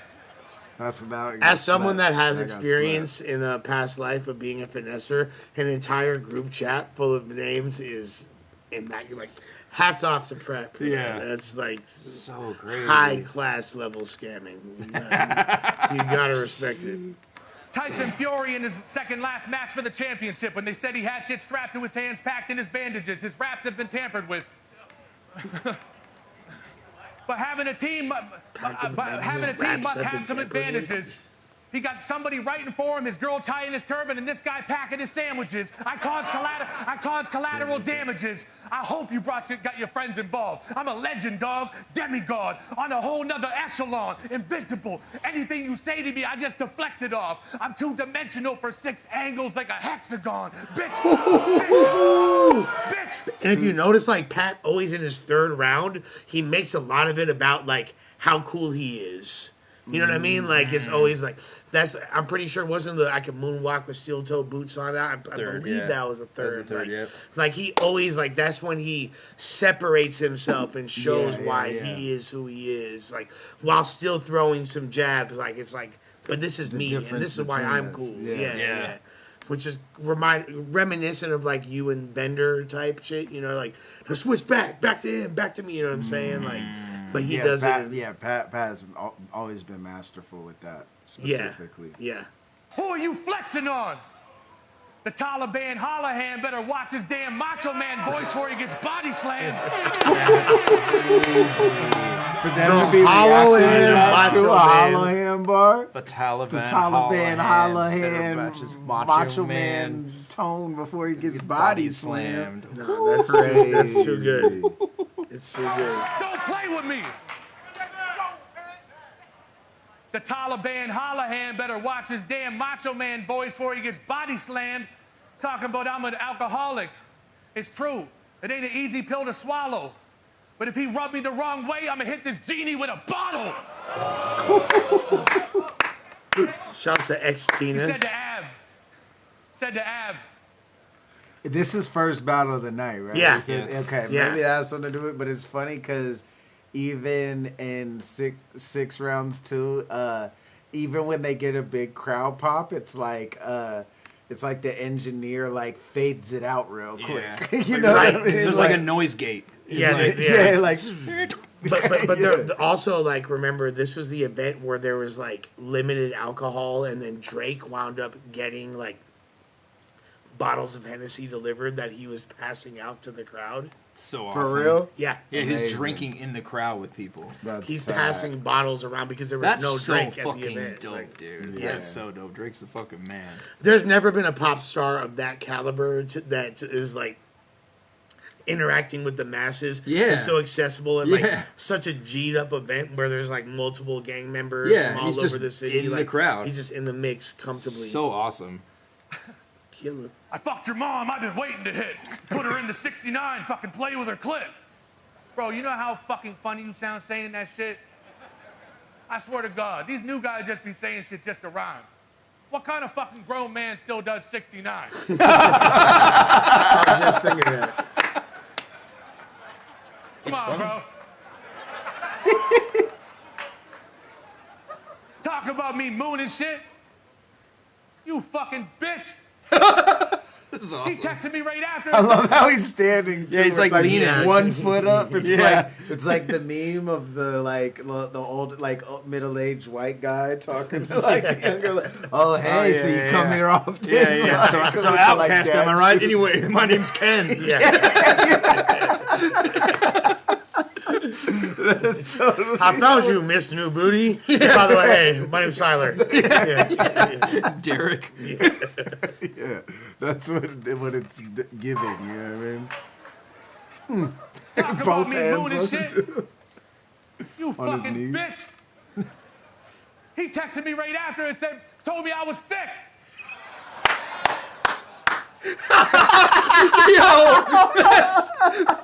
That's now. As someone that has got experience in a past life of being a finesser, an entire group chat full of names is immaculate. Like, hats off to Prep. Yeah. That's like So crazy. high class level scamming. You gotta respect it. Tyson Fury in his second last match for the championship when they said he had shit strapped to his hands, packed in his bandages. His raps have been tampered with. But having a team, must have some advantages. He got somebody writing for him, his girl tying his turban, and this guy packing his sandwiches. I caused collateral damages. I hope you got your friends involved. I'm a legend, dog, demigod, on a whole nother echelon, invincible. Anything you say to me, I just deflect it off. I'm two-dimensional for 6 angles like a hexagon. Bitch, bitch. And if you notice, like, Pat always in his third round, he makes a lot of it about, like, how cool he is. You know what I mean? Like, it's always like, I'm pretty sure it wasn't I could moonwalk with steel-toe boots on that. I believe that was the third. Like, he always, like, that's when he separates himself and shows why he is who he is. Like, while still throwing some jabs. Like, it's like, but this is me, and this is why I'm cool. Yeah. Which is reminiscent of, like, you and Bender type shit. You know, like, no, switch back to him, back to me. You know what I'm saying? Like, but he does it. Pat has always been masterful with that specifically. Yeah. Who are you flexing on? The Taliban Hollahan better watch his damn Macho Man voice before he gets body slammed. For them to be reacting to a Hollahan bar. The Taliban Hollahan Macho Man tone before he gets body slammed. No, that's crazy. That's too good. It's too good. Don't play with me. The Taliban Hollahan better watch his damn Macho Man voice before he gets body slammed. Talking about I'm an alcoholic. It's true. It ain't an easy pill to swallow. But if he rubbed me the wrong way, I'm gonna hit this genie with a bottle. Shouts to X-Tina. He said to Av. This is first battle of the night, right? Yeah. Okay, maybe that has something to do with it, but it's funny because even in six rounds too, even when they get a big crowd pop, it's like the engineer like fades it out real quick. Yeah. You know what I mean? There's like a noise gate. But also, like, remember, this was the event where there was, like, limited alcohol, and then Drake wound up getting, like, bottles of Hennessy delivered that he was passing out to the crowd. So awesome. For real? Yeah. Yeah, he's Amazing. drinking in the crowd with people. That's He's sad. passing bottles around because there was That's no so drink at the fucking event. dope, Like, dude. yeah. That's so dope. Drake's the fucking man. There's never been a pop star of that caliber that is like interacting with the masses. Yeah. It's so accessible and Yeah. like such a G'd up event where there's like multiple gang members Yeah, from all he's over just the city. in the like, crowd. He's just in the mix comfortably. So awesome. Killer. I fucked your mom. I've been waiting to hit. Put her in the 69. Fucking play with her clip. Bro, you know how fucking funny you sound saying that shit? I swear to God, these new guys just be saying shit just to rhyme. What kind of fucking grown man still does 69? I was just thinking that. Come on, bro. Talk about me mooning shit. You fucking bitch. This is He awesome. texted me right after. I love how he's standing. Yeah, he's with, like leaning. one foot up. It's Yeah. it's like the meme of the old middle-aged white guy talking to like the younger. Like, oh hey, yeah, so you yeah, come yeah. here often? Yeah, yeah. Like, So looking Outcast, like am I that. right? Anyway, my name's Ken. That's totally I found you, Miss New Booty. By the way, hey, my name's Tyler. Derek. yeah. That's what it's giving. You know what I mean? Talk Both about me hands mooning on shit. You on his fucking knees. bitch. He texted me right after and told me I was thick. Yo, that's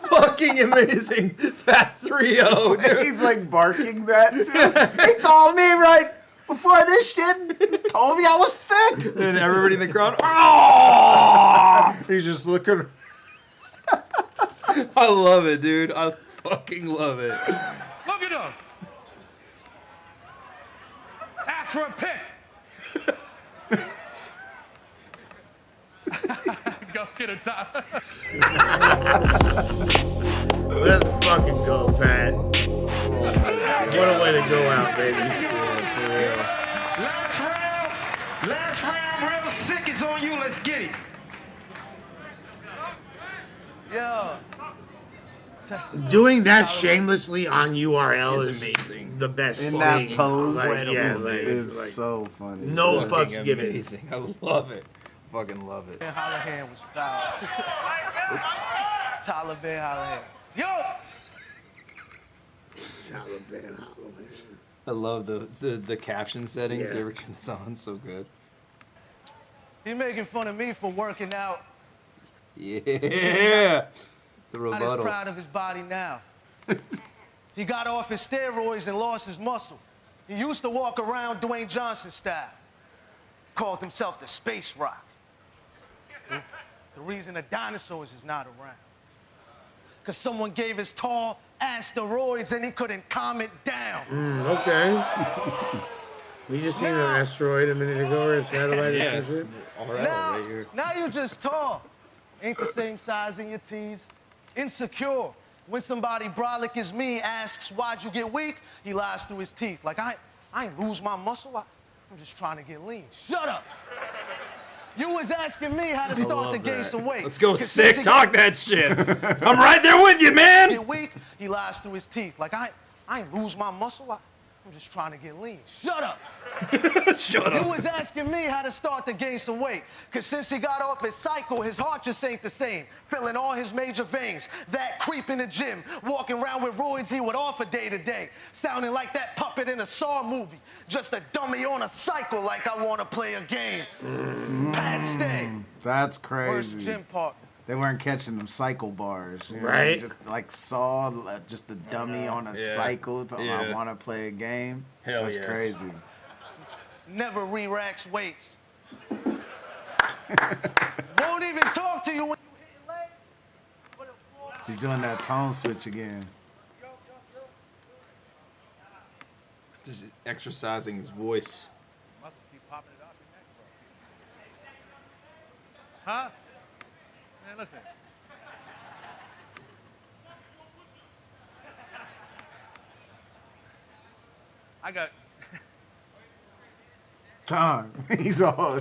fucking amazing. Fat 3-0, dude. He's like barking that too. He called me right before this shit. Told me I was thick. And everybody in the crowd, oh! He's just looking. I love it, dude. I fucking love it. Look at him. Ask for a pic. Go get a top. Let's fucking go, Pat. What a way to go out, baby. Last round, real sick is on you. Let's get it. Yo. Doing that shamelessly on URL It's is amazing. the best In thing. that pose, Like, yeah, is like, so funny. no Fucking fucks given. amazing. I love it. Fucking love it. Ben Hammerton was foul. Tyler Ben Hammerton. Yo! Taliban Halloween. I love the caption settings. Yeah. You ever turn this on? So good. He making fun of me for working out. Yeah. The Not as rebuttal. proud of his body now. He got off his steroids and lost his muscle. He used to walk around Dwayne Johnson style. Called himself the Space Rock. The reason the dinosaurs is not around. Because someone gave his tall asteroids and he couldn't calm it down. Okay. We just seen an asteroid a minute ago or a satellite or some shit. All right, Now, right here. now you just tall. Ain't the same size in your tees. Insecure. When somebody brolic as me asks, why'd you get weak? He lies through his teeth. Like, I ain't lose my muscle. I'm just trying to get lean. Shut up. You was asking me how to start to gain some weight. Let's go, 'Cause sick. since he Talk that shit. I'm right there with you, man. get weak, he lies through his teeth. Like, I ain't lose my muscle. I'm just trying to get lean. Shut up. Shut You up. was asking me how to start to gain some weight. Cause since he got off his cycle, his heart just ain't the same. Filling all his major veins. That creep in the gym. Walking around with roids he would offer day to day. Sounding like that puppet in a Saw movie. Just a dummy on a cycle like I wanna play a game. Pat Stay. That's First crazy. gym partner. They weren't catching them cycle bars, you know? Right. Just like saw just a dummy on a Yeah. cycle. I Yeah. want to play a game. Hell That's yes. crazy. Never re-racks weights. Won't even talk to you when you hitting legs. But it falls. He's doing that tone switch again. Just exercising his voice. Muscles keep popping it off your neck, bro. Huh? Man, listen. I got. Time. He's all.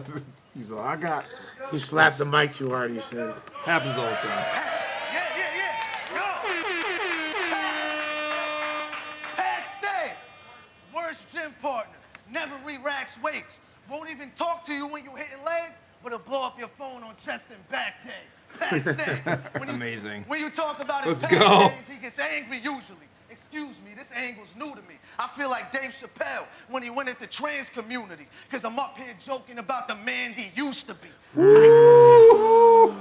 I got. You slapped the mic too hard, he said. Happens all the time. Pat Stay, worst gym partner. Never re-racks weights. Won't even talk to you when you're hitting legs, but he'll blow up your phone on chest and back day. Pat Stay. Amazing. When you talk about his Let's past go. days, he gets angry usually. Excuse me, this angle's new to me. I feel like Dave Chappelle when he went at the trans community, because I'm up here joking about the man he used to be.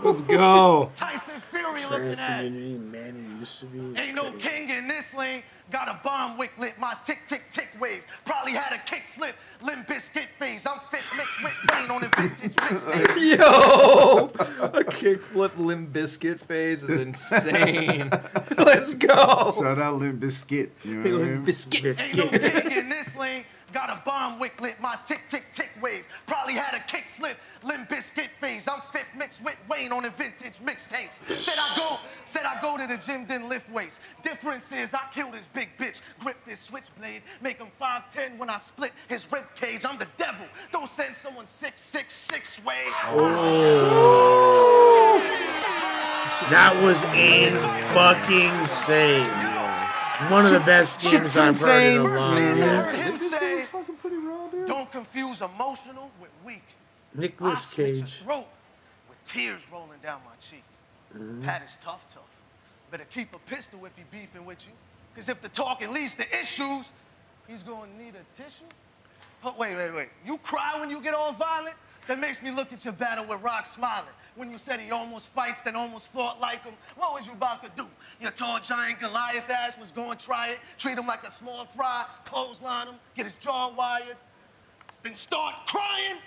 Let's go. Tyson Fury looking ass. Community, man, he used to be. Ain't no king in this lane. Got a bomb wick lit, my tick, tick, tick wave. Probably had a kick flip, Limp Bizkit phase. I'm fit mixed with rain on a vintage mixtape. Yo! A kickflip Limp Biscuit phase is insane. Let's go. Shout out Limp Bizkit. You know what I mean? Biscuit. Ain't no king in this lane. Got a bomb wick lit, my tick, tick, tick wave. Probably had a kick flip, Limp Bizkit phase. I'm fit mixed with Wayne on the vintage mixtapes. Said I go to the gym, then lift weights. Difference is I kill this big bitch, grip this switchblade, make him 5'10" when I split his rib cage. I'm the devil. Don't send someone 6'6" way. That was insane. One of the best schemes I've heard in a long I time. heard him say, don't confuse emotional with weak. Nicolas I slit your Cage. throat with tears rolling down my cheek. Pat is tough. Better keep a pistol if he beefing with you. Because if the talking leads to issues, he's going to need a tissue. Oh, wait. You cry when you get all violent? That makes me look at your battle with Rock smiling. When you said he almost fights, then almost fought like him. What was you about to do? Your tall giant Goliath ass was going to try it. Treat him like a small fry, clothesline him, get his jaw wired, then start crying.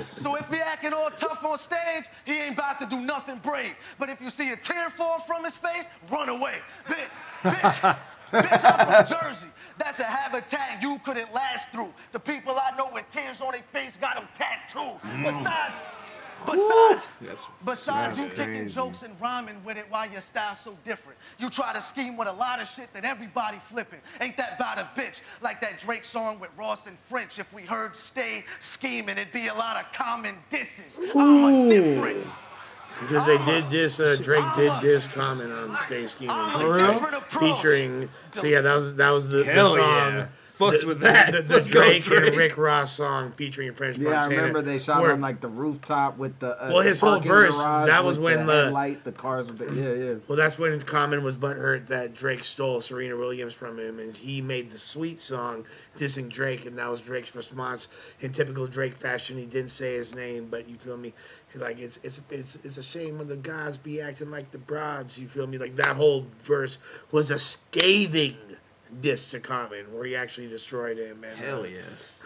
So if he acting all tough on stage, he ain't about to do nothing brave. But if you see a tear fall from his face, run away. Bitch, I'm from Jersey. That's a habitat you couldn't last through. The people I know with tears on their face got them tattooed. Besides you kicking jokes and rhyming with it while your style's so different. You try to scheme with a lot of shit that everybody flipping. Ain't that about a bitch? Like that Drake song with Ross and French. If we heard stay scheming, it'd be a lot of common disses. I'm a different. Because they did this, Drake did this comment on Stay Scheming. Featuring, so yeah, that was the song. Yeah. Fucks with that. The Drake and Rick Ross song featuring French Montana. Yeah, I remember they shot on like the rooftop with the his whole verse. That was when the cars with the yeah. Well, that's when Common was butthurt that Drake stole Serena Williams from him, and he made the Sweet song dissing Drake, and that was Drake's response in typical Drake fashion. He didn't say his name, but you feel me? Like it's a shame when the guys be acting like the broads. You feel me? Like that whole verse was a scathing diss to Common, where he actually destroyed him and hell yes,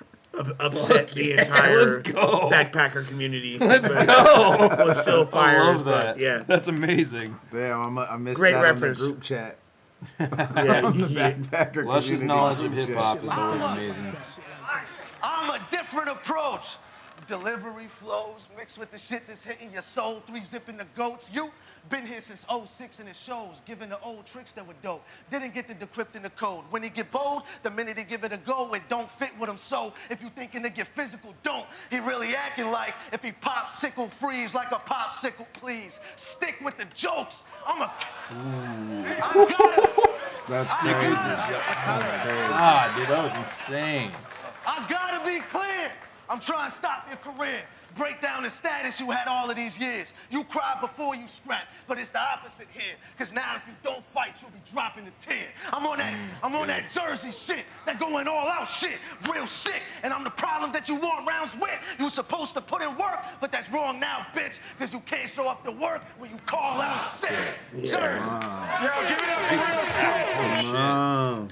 upset the entire backpacker community. Let's go. Was still fire. I love that. Yeah, that's amazing. Damn, I missed great that reference. on the group chat. Yeah, Lush's knowledge of hip hop is always amazing. I'm a different approach. Delivery flows mixed with the shit that's hitting your soul. 3-zipping the goats. You been here since 06 in his shows, giving the old tricks that were dope. Didn't get the decrypting the code. When he get bold, the minute he give it a go, it don't fit with him. So if you thinking to get physical, don't. He really acting like if he popsicle freeze like a popsicle, please. Stick with the jokes. That's crazy. Ah, dude, that was insane. I gotta be clear. I'm trying to stop your career. Break down the status you had all of these years. You cried before you scrapped, but it's the opposite here. Cause now if you don't fight, you'll be dropping a tear. I'm on that Jersey shit, that going all out shit, real sick. And I'm the problem that you want rounds with. You supposed to put in work, but that's wrong now, bitch. Cause you can't show up to work when you call out sick. Jersey. Yo, give it up for real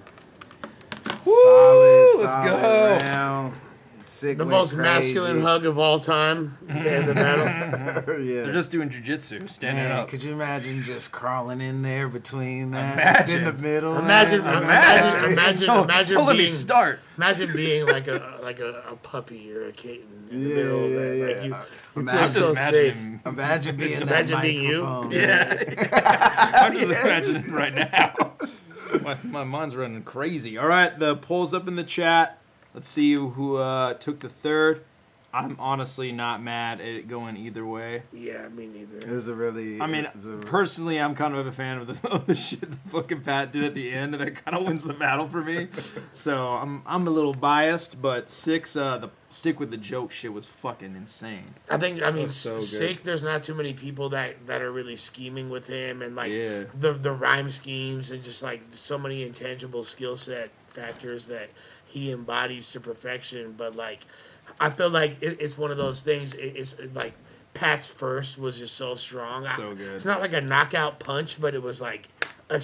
Solid, let's go. Round. Sick the went most crazy. masculine hug of all time to end the battle. Yeah. They're just doing jujitsu, standing up. Could you imagine just crawling in there between that in the middle? Imagine Don't let me start. Imagine being like a puppy or a kitten in the middle of that. Yeah. Like you Imagine, feel so safe. Imagine being Imagine that being you. microphone. Yeah. I'm just imagining right now. My mind's running crazy. All right, the poll's up in the chat. Let's see who took the third. I'm honestly not mad at it going either way. Yeah, me neither. It was a really. I mean, personally, I'm kind of a fan of the shit that fucking Pat did at the end, and that kind of wins the battle for me. So I'm a little biased, but SIKH, the stick with the joke shit was fucking insane. I mean, so SIKH, there's not too many people that are really scheming with him, and like Yeah. the rhyme schemes and just like so many intangible skill set factors that he embodies to perfection. But like, I feel like it's one of those things. It's like Pat's first was just so strong. So good. It's not like a knockout punch, but it was like a.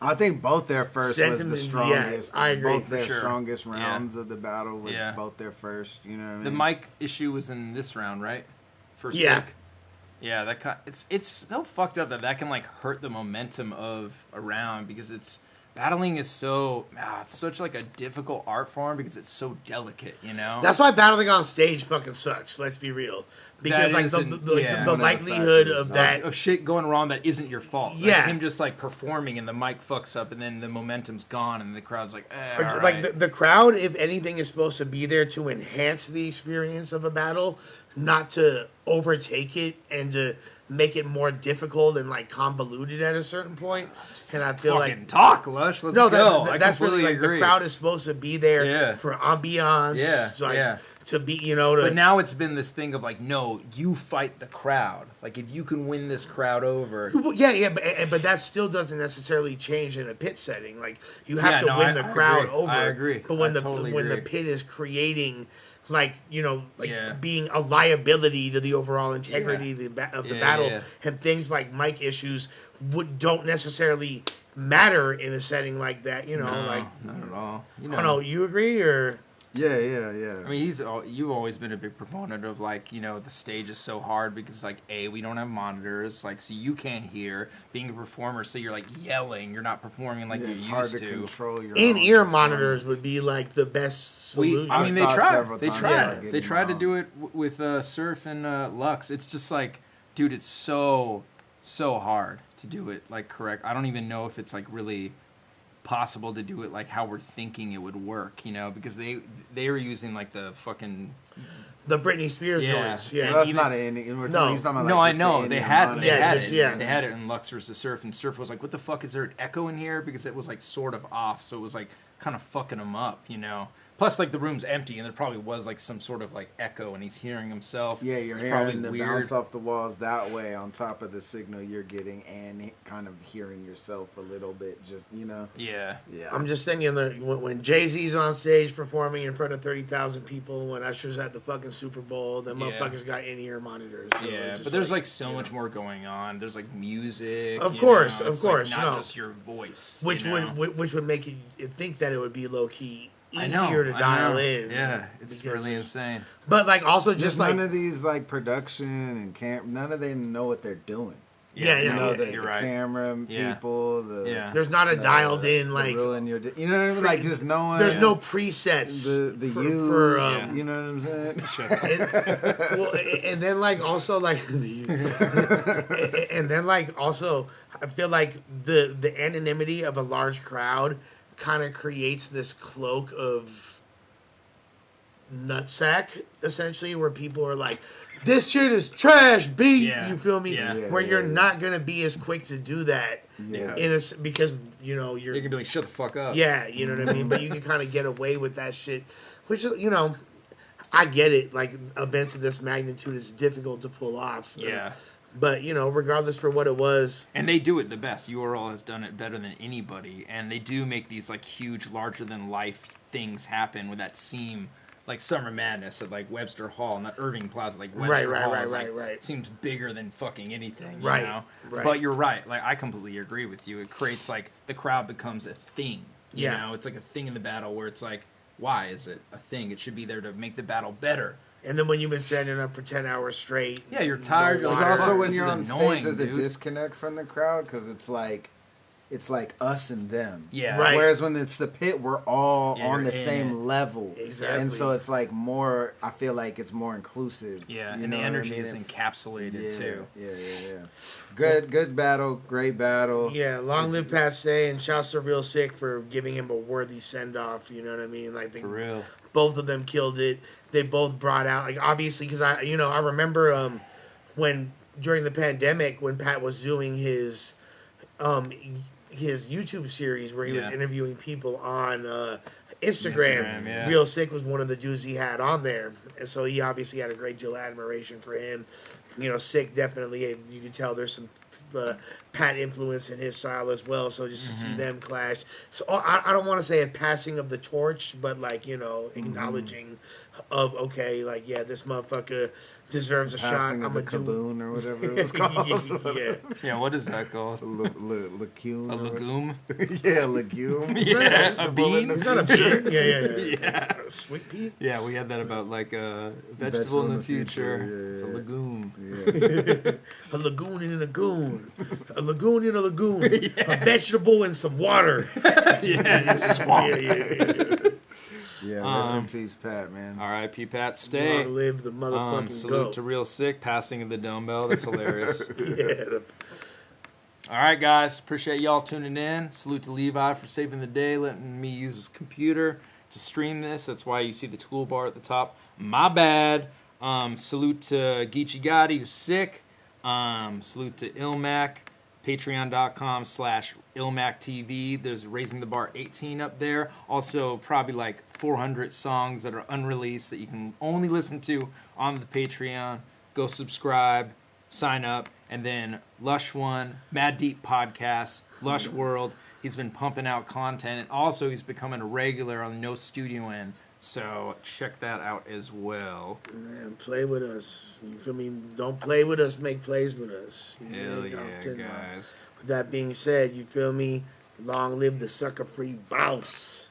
I think both their first was the strongest. Yeah, I agree. Both their sure. strongest rounds of the battle was Yeah. both their first. You know what I mean? The mic issue was in this round, right? For Yeah. SIKH. Yeah, it's so fucked up that can like hurt the momentum of a round because battling is it's such like a difficult art form because it's so delicate, you know? That's why battling on stage fucking sucks. Let's be real, because That like isn't- the yeah. the One of the likelihood factors of that. of shit going wrong that isn't your fault. Like, Yeah. him just like performing and the mic fucks up and then the momentum's gone and the crowd's like, Or, all like right. the crowd, if anything, is supposed to be there to enhance the experience of a battle, not to overtake it and to make it more difficult and like convoluted at a certain point. And I feel fucking like talk, Lush. Let's no, go. I that's really completely like agree. the crowd is supposed to be there Yeah. for ambiance. Yeah, like, yeah. to be, to, But now it's been this thing of like, no, you fight the crowd. Like if you can win this crowd over. yeah, but that still doesn't necessarily change in a pit setting. Like you have Yeah, to no, win the I crowd agree. over. I agree. But when I totally when the agree. pit is creating, like Yeah. being a liability to the overall integrity of the Yeah, battle, yeah. and things like mic issues don't necessarily matter in a setting like that. No, like not at all. I don't know. You agree or? yeah. I mean, you've always been a big proponent of like, the stage is so hard because like we don't have monitors, like so you can't hear. Being a performer, so you're like yelling, you're not performing like you're it's used hard to to. control your In-ear own monitors performance. would be like the best solution. I mean, they thought tried. several They times tried. about They getting tried to them do it with Surf and Lux. It's just like, dude, it's so hard to do it like correct. I don't even know if it's like really possible to do it like how we're thinking it would work, because they were using like the fucking the Britney Spears Yeah. joints. Well, Yeah. that's even- not an he's talking about like no, I just the know in-ear they had monitor. they had it in Lux versus Surf, and Surf was like, "What the fuck is there an echo in here?" Because it was like sort of off, so it was like kind of fucking him up, Plus, like the room's empty, and there probably was like some sort of like echo, and he's hearing himself. Yeah, you're It's hearing probably the weird. bounce off the walls that way on top of the signal you're getting, and kind of hearing yourself a little bit. Just Yeah. I'm just thinking that when Jay-Z's on stage performing in front of 30,000 people, when Usher's at the fucking Super Bowl, the Yeah. motherfuckers got in-ear monitors. So Yeah, it's but just there's like so much more going on. There's like music. Of you course, know? of It's, like, course, not no. just your voice. which you know? which would make you think that it would be low key I know, easier to I dial know. in. Yeah, it's because really there's- insane. But like also just just like none of these like production and none of them know what they're doing. Yeah, You know, yeah, the you're right. camera Yeah. people. Yeah. there's not a dialed in like ruin your. You know what I mean? Like just knowing. there's no presets the for, use. for Yeah. You know what I'm saying? well, and then like also like and then like also I feel like the anonymity of a large crowd kind of creates this cloak of nutsack essentially, where people are like, this shit is trash beat. Yeah. You feel me? Yeah. Where you're not gonna be as quick to do that Yeah. because you're You can be like, shut the fuck up. yeah, you know what I mean? But you can kind of get away with that shit, which is, I get it. Like, events of this magnitude is difficult to pull off. Yeah. But, regardless for what it was. And they do it the best. URL has done it better than anybody. And they do make these like huge, larger than life things happen with that seem like Summer Madness at like Webster Hall, not Irving Plaza, like Webster Hall. Is, like, Right. Seems bigger than fucking anything, you Right, know? right. But you're right. Like, I completely agree with you. It creates like the crowd becomes a thing. You Yeah. know, it's like a thing in the battle where it's like, why is it a thing? It should be there to make the battle better. And then when you've been standing up for 10 hours straight. Yeah, you're tired. no You're There's like, water. also fuck, when this you're is on annoying, stage, there's a dude. disconnect from the crowd because it's like it's like us and them. Yeah. Right. Whereas when it's the pit, we're all Yeah, on you're the in same it. level. Exactly. And so it's like more, I feel like it's more inclusive. Yeah, You and the know what I energy mean? is encapsulated too. Yeah. Good battle, great battle. Yeah, long live Passe, and shouts to Real Sick for giving him a worthy send off. You know what I mean? Like For real. both of them killed it. They both brought out, like, obviously, because I remember when during the pandemic when Pat was doing his YouTube series where he was interviewing people on Instagram. Yeah. Real Sick was one of the dudes he had on there, and so he obviously had a great deal of admiration for him. You know, Sick definitely, you can tell there's some Pat influence in his style as well. So just to see them clash, so I don't want to say a passing of the torch, but like, you know, acknowledging of, okay, like, yeah, this motherfucker deserves a shot. Passing I'm of gonna the do Kaboon or whatever it was called. Yeah, what is that called? Legume. A legume? Yeah, legume. Yeah, a bean? Is that a bean? Yeah. Sweet pea? Yeah, we had that about like a vegetable in the future. Yeah. It's a legume. Yeah. A lagoon in a lagoon. A lagoon in a lagoon. A vegetable and some water. Yeah, swamp. Yeah, rest in peace, Pat, man. R.I.P. Pat, stay. Long live the motherfucking Salute goat. to Real Sick, passing of the dumbbell. That's hilarious. Yeah. All right, guys. Appreciate y'all tuning in. Salute to Levi for saving the day, letting me use his computer to stream this. That's why you see the toolbar at the top. My bad. Salute to Geechee Gotti, who's sick. Salute to ILLMAC. Patreon.com/ILLMACTV. There's Raising the Bar 18 up there. Also, probably like 400 songs that are unreleased that you can only listen to on the Patreon. Go subscribe, sign up, and then Lush One, Mad Deep Podcast, Lush World. He's been pumping out content, and also he's becoming a regular on No Studio In. So check that out as well. Man, play with us. You feel me? Don't play with us, make plays with us. Hell yeah, guys. With that being said, you feel me? Long live the sucker-free boss.